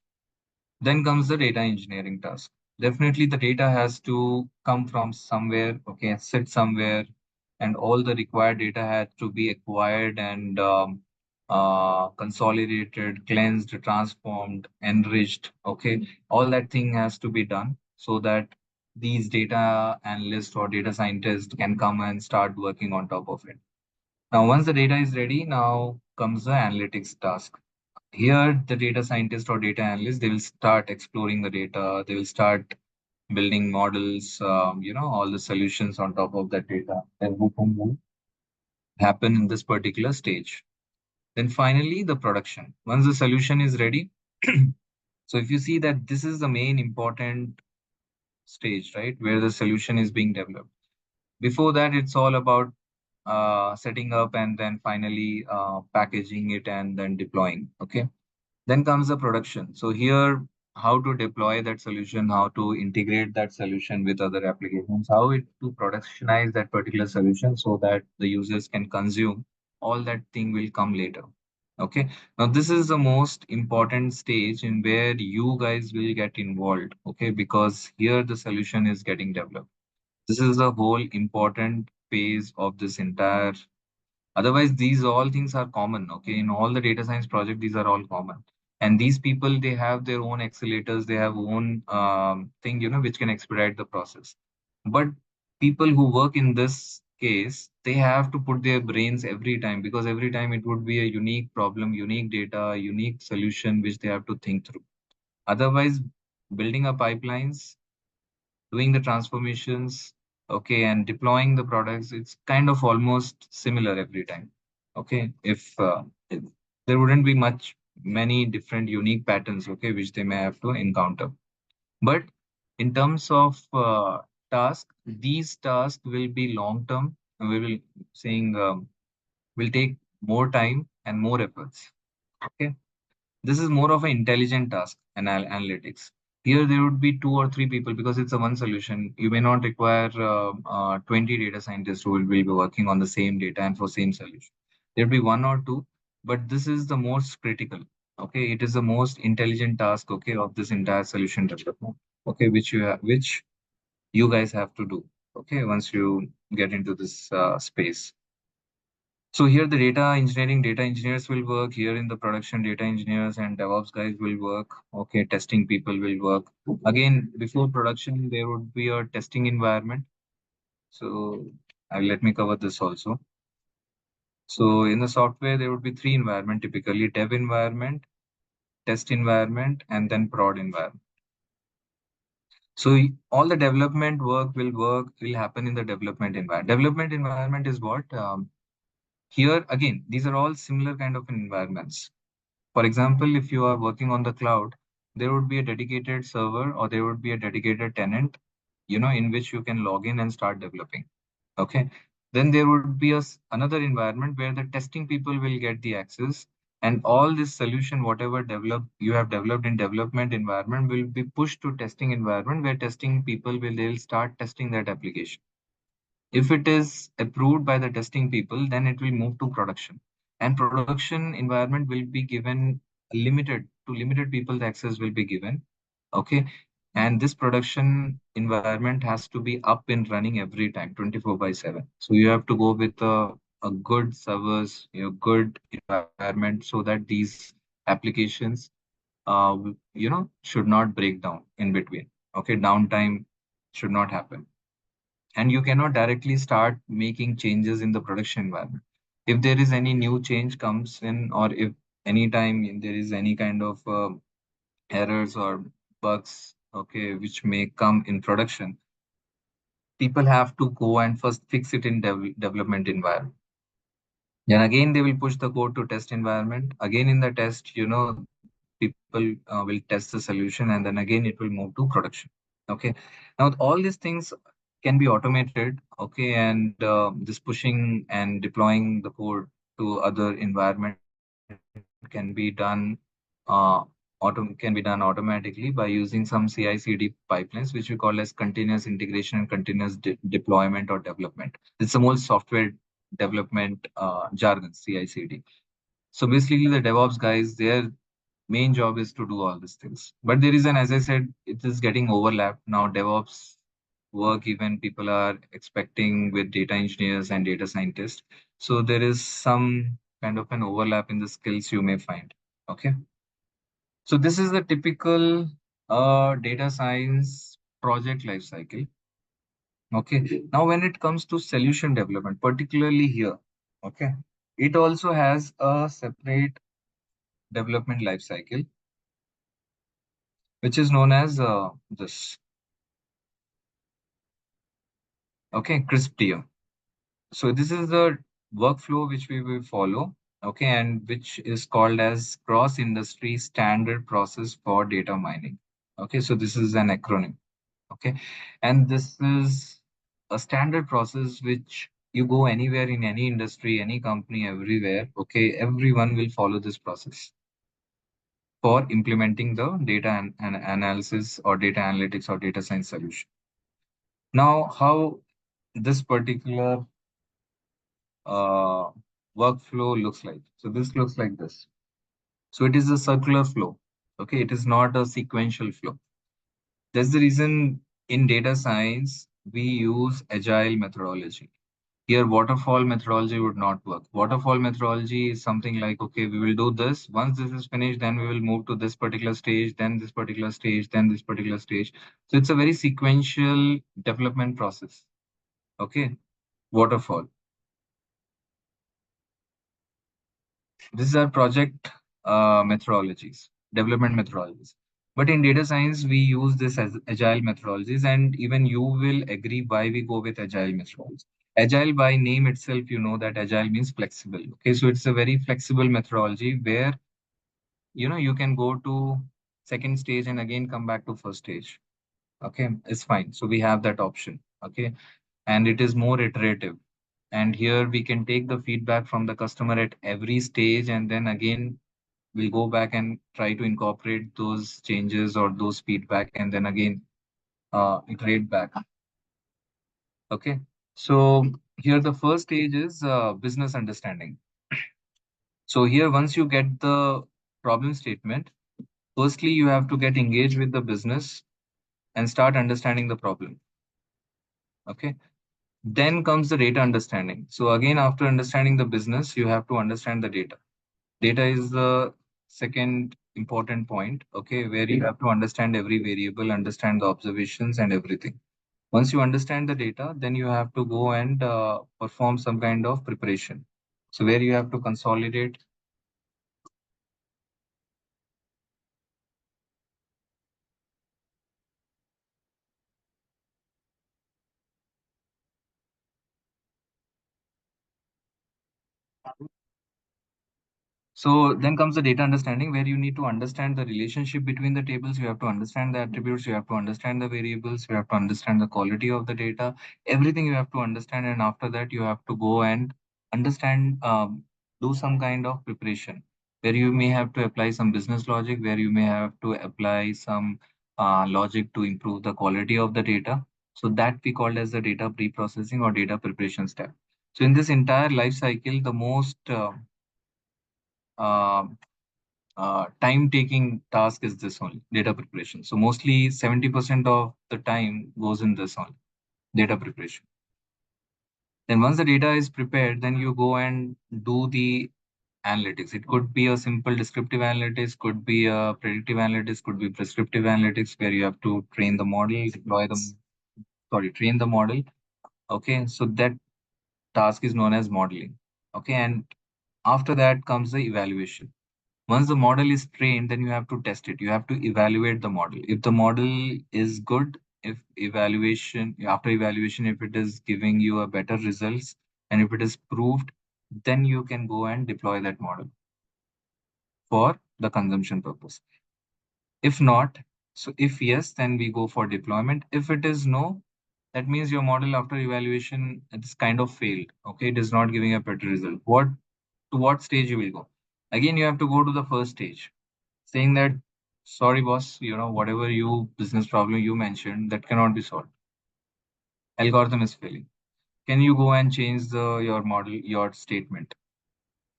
Then comes the data engineering task. Definitely, the data has to come from somewhere, okay, sit somewhere, and all the required data had to be acquired and consolidated, cleansed, transformed, enriched. Okay, all that thing has to be done so that these data analysts or data scientists can come and start working on top of it. Now, once the data is ready, now comes the analytics task. Here, the data scientist or data analyst, they will start exploring the data. They will start building models, all the solutions on top of that data. Everything will happen in this particular stage. Then finally, the production. Once the solution is ready, so if you see that this is the main important stage, right, where the solution is being developed. Before that, it's all about setting up and then finally packaging it and then deploying. Okay. Then comes the production. So here, how to deploy that solution, how to integrate that solution with other applications, how it to productionize that particular solution so that the users can consume. All that thing will come later. Okay. Now this is the most important stage in where you guys will get involved. Okay, because here the solution is getting developed. This is the whole important phase of this entire. Otherwise, these all things are common. Okay, in all the data science project, these are all common. And these people, they have their own accelerators, they have own thing, which can expedite the process. But people who work in this case, they have to put their brains every time, because every time it would be a unique problem, unique data, unique solution which they have to think through. Otherwise, building up pipelines, doing the transformations, okay, and deploying the products, it's kind of almost similar every time. Okay, if there wouldn't be many different unique patterns, okay, which they may have to encounter. But in terms of task, these tasks will be long term. We will saying will take more time and more efforts. Okay, this is more of an intelligent task analytics. Here there would be two or three people, because it's a one solution. You may not require 20 data scientists who will be working on the same data and for same solution. There'll be one or two, but this is the most critical. Okay, it is the most intelligent task, okay, of this entire solution development. Okay, which you guys have to do. Okay, once you get into this space. So here the data engineers will work. Here in the production, data engineers and DevOps guys will work. Okay, testing people will work. Again, before production, there would be a testing environment. So let me cover this also. So in the software, there would be three environment typically: dev environment, test environment, and then prod environment. So all the development will happen in the development environment. Development environment is what? Here again, these are all similar kind of environments. For example, if you are working on the cloud, there would be a dedicated server or there would be a dedicated tenant, in which you can log in and start developing. Okay. Then there would be another environment where the testing people will get the access, and all this solution, whatever you have developed in development environment, will be pushed to testing environment where testing people they'll start testing that application. If it is approved by the testing people, then it will move to production. And production environment will be given limited people, the access will be given. Okay. And this production environment has to be up and running every time, 24/7. So you have to go with a good servers, good environment, so that these applications, should not break down in between. Okay. Downtime should not happen, and you cannot directly start making changes in the production environment. If there is any new change comes in, or if anytime there is any kind of errors or bugs, okay, which may come in production, people have to go and first fix it in development environment. Then again, they will push the code to test environment. Again, in the test, people will test the solution, and then again it will move to production. Okay. Now all these things can be automated. Okay, and this pushing and deploying the code to other environment can be done automatically by using some CI/CD pipelines, which we call as continuous integration and continuous deployment or development. It's a more software development jargon, CI/CD. So basically, the DevOps guys, their main job is to do all these things. But there is as I said, it is getting overlapped now. DevOps work, even people are expecting with data engineers and data scientists. So there is some kind of an overlap in the skills you may find. Okay. So this is the typical data science project life cycle. Okay. Now, when it comes to solution development, particularly here, okay, it also has a separate development life cycle, which is known as this. Okay, crisp tier. So this is the workflow which we will follow. Okay, and which is called as cross-industry standard process for data mining. Okay, so this is an acronym. Okay, and this is a standard process which you go anywhere in any industry, any company, everywhere. Okay, everyone will follow this process for implementing the data and analysis or data analytics or data science solution. Now, how this particular uh, workflow looks like. So this looks like this. So it is a circular flow. Okay, it is not a sequential flow. That's the reason in data science we use agile methodology. Here, waterfall methodology would not work. Waterfall methodology is something like, okay, we will do this. Once this is finished, then we will move to this particular stage, then this particular stage, then this particular stage. So it's a very sequential development process. Okay. waterfall. This is our project methodologies, development methodologies. But in data science, we use this as agile methodologies, and even you will agree why we go with agile methodologies. Agile by name itself, you know that agile means flexible. Okay, so it's a very flexible methodology where you can go to second stage and again come back to first stage. Okay, it's fine. So we have that option. Okay, and it is more iterative. And here we can take the feedback from the customer at every stage, and then again we'll go back and try to incorporate those changes or those feedback, and then again iterate back. Okay, so here the first stage is business understanding. So here, once you get the problem statement, firstly you have to get engaged with the business and start understanding the problem. Okay, then comes the data understanding. So again, after understanding the business, you have to understand the data. Data is the second important point, okay, where you have to understand every variable, understand the observations and everything. Once you understand the data, then you have to go and perform some kind of preparation. So where you have to consolidate. So then comes the data understanding, where you need to understand the relationship between the tables. You have to understand the attributes. You have to understand the variables. You have to understand the quality of the data. Everything you have to understand, and after that, you have to go and understand, do some kind of preparation, where you may have to apply some business logic, where you may have to apply some logic to improve the quality of the data. So that we call as the data pre-processing or data preparation step. So in this entire life cycle, the most uh, time taking task is this only, data preparation. So mostly 70% of the time goes in this only, data preparation. Then once the data is prepared, then you go and do the analytics. It could be a simple descriptive analytics, could be a predictive analytics, could be prescriptive analytics, where you have to train the model, train the model. Okay, so that task is known as modeling. Okay, and after that comes the evaluation. Once the model is trained, then you have to test it. You have to evaluate the model. If the model is good, if evaluation, after evaluation, if it is giving you a better results, and if it is proved, then you can go and deploy that model for the consumption purpose. If not, so if yes, then we go for deployment. If it is no, that means your model after evaluation it's kind of failed. Okay, it is not giving a better result. What stage you will go? Again, you have to go to the first stage, saying that, sorry, boss, whatever you business problem you mentioned, that cannot be solved. Algorithm is failing. Can you go and change your model, your statement,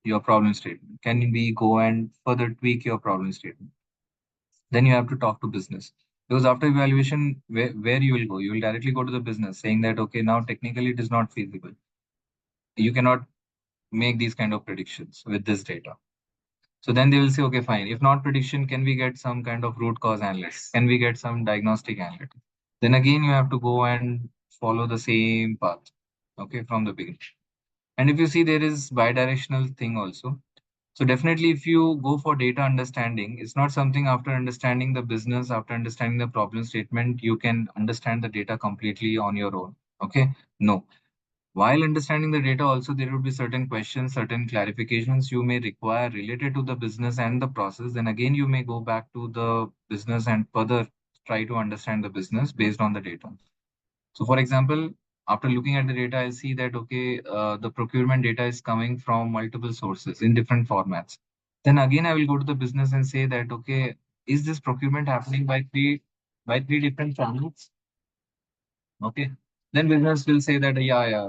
your problem statement? Can we go and further tweak your problem statement? Then you have to talk to business. Because after evaluation, where you will go? You will directly go to the business saying that, okay, now technically it is not feasible. You cannot make these kind of predictions with this data. So then they will say, okay, fine. If not prediction, can we get some kind of root cause analysis? Can we get some diagnostic analytics? Then again, you have to go and follow the same path, okay, from the beginning. And if you see, there is bidirectional thing also. So definitely, if you go for data understanding, it's not something after understanding the business, after understanding the problem statement, you can understand the data completely on your own. Okay, no. While understanding the data, also there will be certain questions, certain clarifications you may require related to the business and the process. Then again, you may go back to the business and further try to understand the business based on the data. So, for example, after looking at the data, I see that okay, the procurement data is coming from multiple sources in different formats. Then again, I will go to the business and say that okay, is this procurement happening by three different channels? Okay. Then business will say that, yeah, yeah,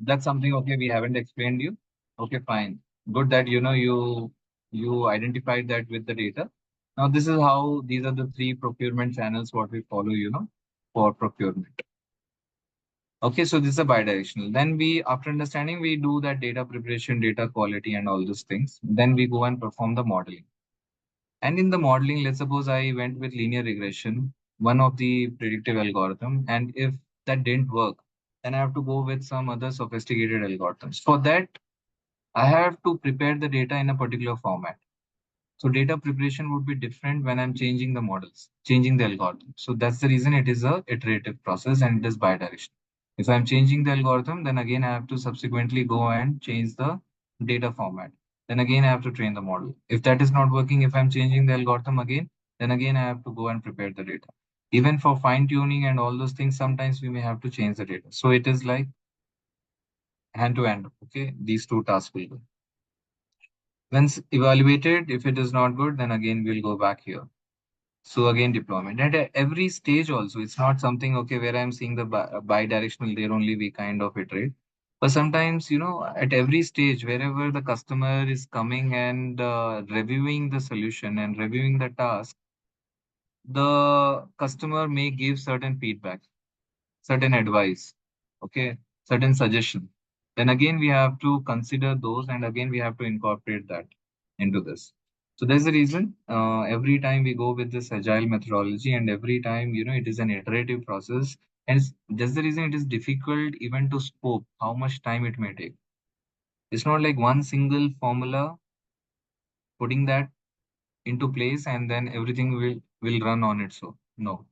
that's something okay, we haven't explained you. Okay, fine. Good that you identified that with the data. Now this is how these are the three procurement channels what we follow, for procurement. Okay, so this is a bidirectional. Then we, after understanding, we do that data preparation, data quality, and all those things. Then we go and perform the modeling. And in the modeling, let's suppose I went with linear regression, one of the predictive algorithm, and if that didn't work, then I have to go with some other sophisticated algorithms. For that, I have to prepare the data in a particular format. So data preparation would be different when I'm changing the models, changing the algorithm. So that's the reason it is a iterative process and it is bidirectional. If I'm changing the algorithm, then again I have to subsequently go and change the data format. Then again I have to train the model. If that is not working, if I'm changing the algorithm again, then again I have to go and prepare the data. Even for fine tuning and all those things, sometimes we may have to change the data. So it is like hand to hand. Okay, these two tasks will go. Once evaluated, if it is not good, then again we'll go back here. So again, deployment. And at every stage also, it's not something, okay, where I'm seeing the bi-directional, there only we kind of iterate. But sometimes, at every stage, wherever the customer is coming and reviewing the solution and reviewing the task, the customer may give certain feedback, certain advice, okay, certain suggestion. Then again, we have to consider those and again, we have to incorporate that into this. So there's a reason every time we go with this agile methodology and every time, it is an iterative process. And that's the reason it is difficult even to scope how much time it may take. It's not like one single formula, putting that into place and then everything will run on its own. No,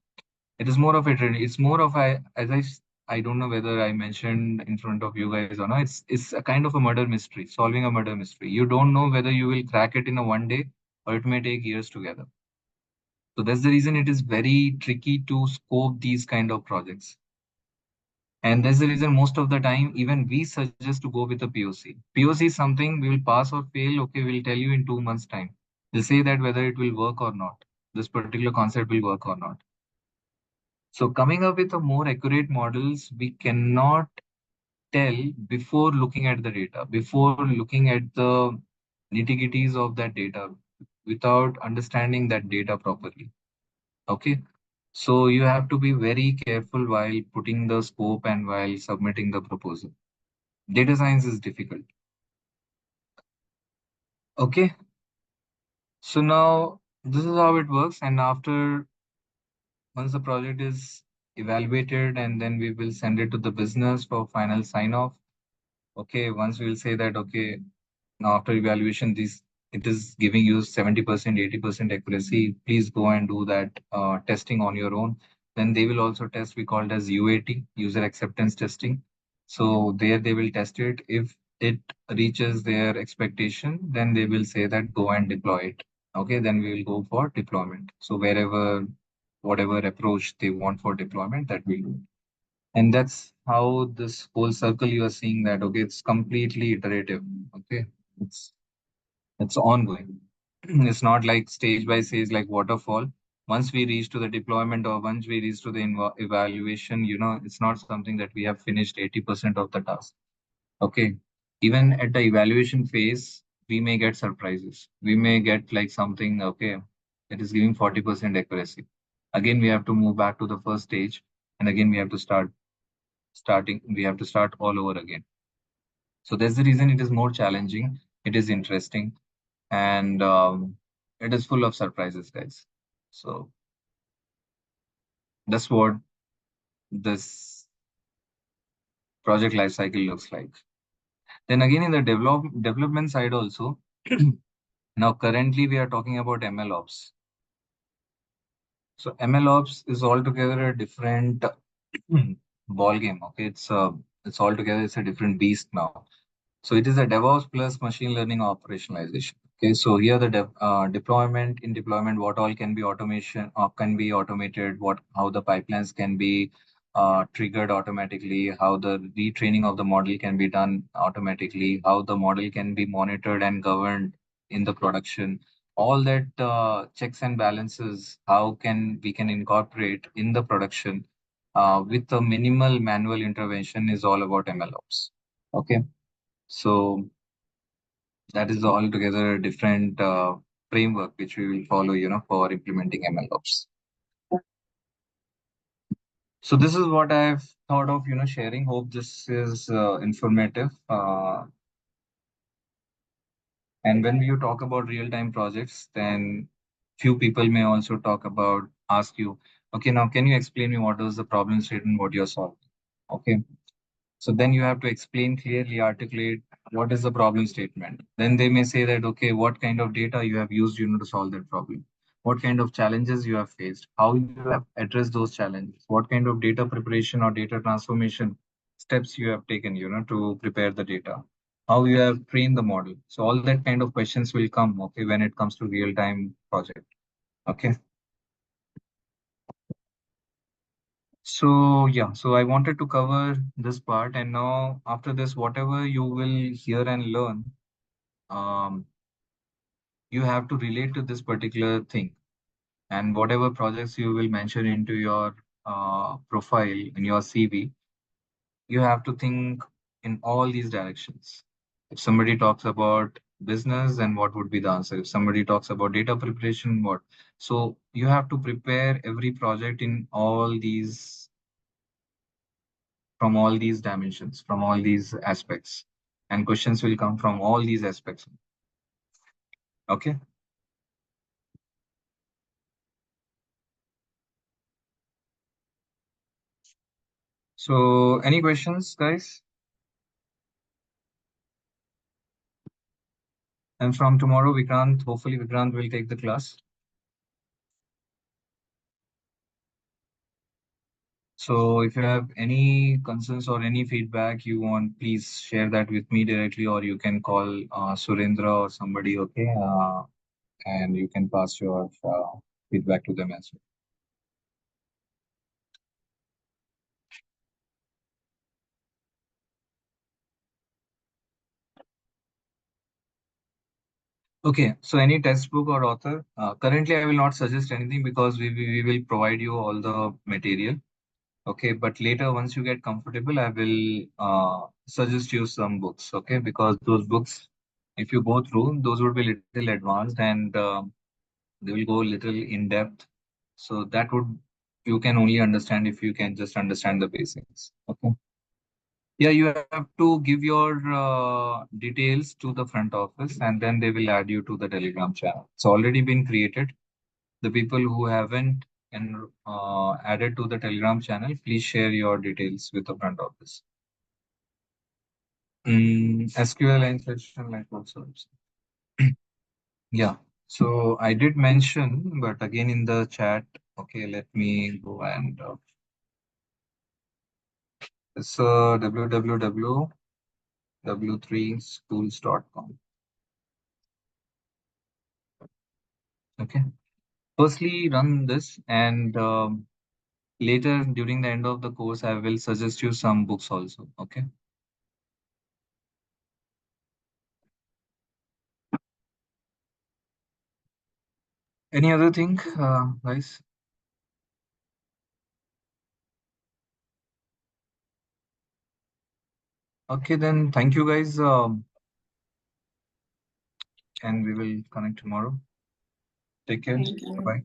it is more of a it's more of a as I don't know whether I mentioned in front of you guys or not. It's a kind of a murder mystery, solving a murder mystery. You don't know whether you will crack it in a one day or it may take years together. So that's the reason it is very tricky to scope these kind of projects. And that's the reason most of the time even we suggest to go with a POC. POC is something we will pass or fail. Okay, we'll tell you in 2 months time. We'll say that whether it will work or not. This particular concept will work or not. So coming up with a more accurate models, we cannot tell before looking at the data, before looking at the nitty-gritties of that data, without understanding that data properly. Okay. So you have to be very careful while putting the scope and while submitting the proposal. Data science is difficult. Okay. So now this is how it works. And after once the project is evaluated and then we will send it to the business for final sign off. Okay, once we will say that, okay, now after evaluation, this it is giving you 70%, 80% accuracy. Please go and do that testing on your own. Then they will also test, we call it as UAT, user acceptance testing. So there they will test it. If it reaches their expectation, then they will say that go and deploy it. Okay, then we will go for deployment. So wherever, whatever approach they want for deployment, that we do. And that's how this whole circle you are seeing that, okay, it's completely iterative. Okay. It's it's ongoing. It's not like stage by stage like waterfall. Once we reach to the deployment or once we reach to the evaluation, it's not something that we have finished 80% of the task. Okay. Even at the evaluation phase, we may get surprises. We may get like something, okay, it is giving 40% accuracy. Again, we have to move back to the first stage and again we have to we have to start all over again. So that's the reason it is more challenging. It is interesting and it is full of surprises, guys. So that's what this project life cycle looks like. Then again, in the development side also, now currently we are talking about ML ops. So ML ops is altogether a different ball game. Okay, it's altogether it's a different beast now. So it is a DevOps plus machine learning operationalization. Okay, so here the deployment in deployment, what all can be automation or can be automated, what how the pipelines can be triggered automatically, how the retraining of the model can be done automatically, how the model can be monitored and governed in the production. All that checks and balances, how can we can incorporate in the production with a minimal manual intervention is all about MLOps. Okay. So that is altogether a different framework which we will follow, for implementing MLOps. So this is what I've thought of, sharing. Hope this is informative. And when you talk about real-time projects, then few people may also ask you, okay, now can you explain me what is the problem statement, what you're solving? Okay. So then you have to explain clearly, articulate what is the problem statement. Then they may say that, okay, what kind of data you have used, to solve that problem? What kind of challenges you have faced? How you have addressed those challenges? What kind of data preparation or data transformation steps you have taken, to prepare the data? How you have trained the model? So all that kind of questions will come, okay, when it comes to real-time project. Okay. So yeah, so I wanted to cover this part, and now after this, whatever you will hear and learn, um, you have to relate to this particular thing, and whatever projects you will mention into your profile in your CV, you have to think in all these directions. If somebody talks about business, then what would be the answer? If somebody talks about data preparation, what? So you have to prepare every project in all these from all these dimensions, from all these aspects. And questions will come from all these aspects. Okay. So any questions, guys? And from tomorrow, hopefully Vikrant will take the class. So if you have any concerns or any feedback you want, please share that with me directly, or you can call Surendra or somebody, okay? And you can pass your feedback to them as well. Okay, so any textbook or author? Currently, I will not suggest anything because we will provide you all the material. Okay, but later, once you get comfortable, I will suggest you some books. Okay, because those books, if you go through, those would be little advanced, and they will go little in depth. So that would you can only understand if you can just understand the basics. Okay. Yeah, you have to give your details to the front office, and then they will add you to the Telegram channel. It's already been created. The people who haven't and added to the Telegram channel, please share your details with the front office. SQL and session like also. Yeah. So I did mention, but again in the chat. Okay, let me go and it's www.w3schools.com. Okay. Firstly, run this, and later during the end of the course, I will suggest you some books also. Okay. Any other thing, guys? Okay, then thank you guys. And we will connect tomorrow. Take care. Thank you. Bye-bye.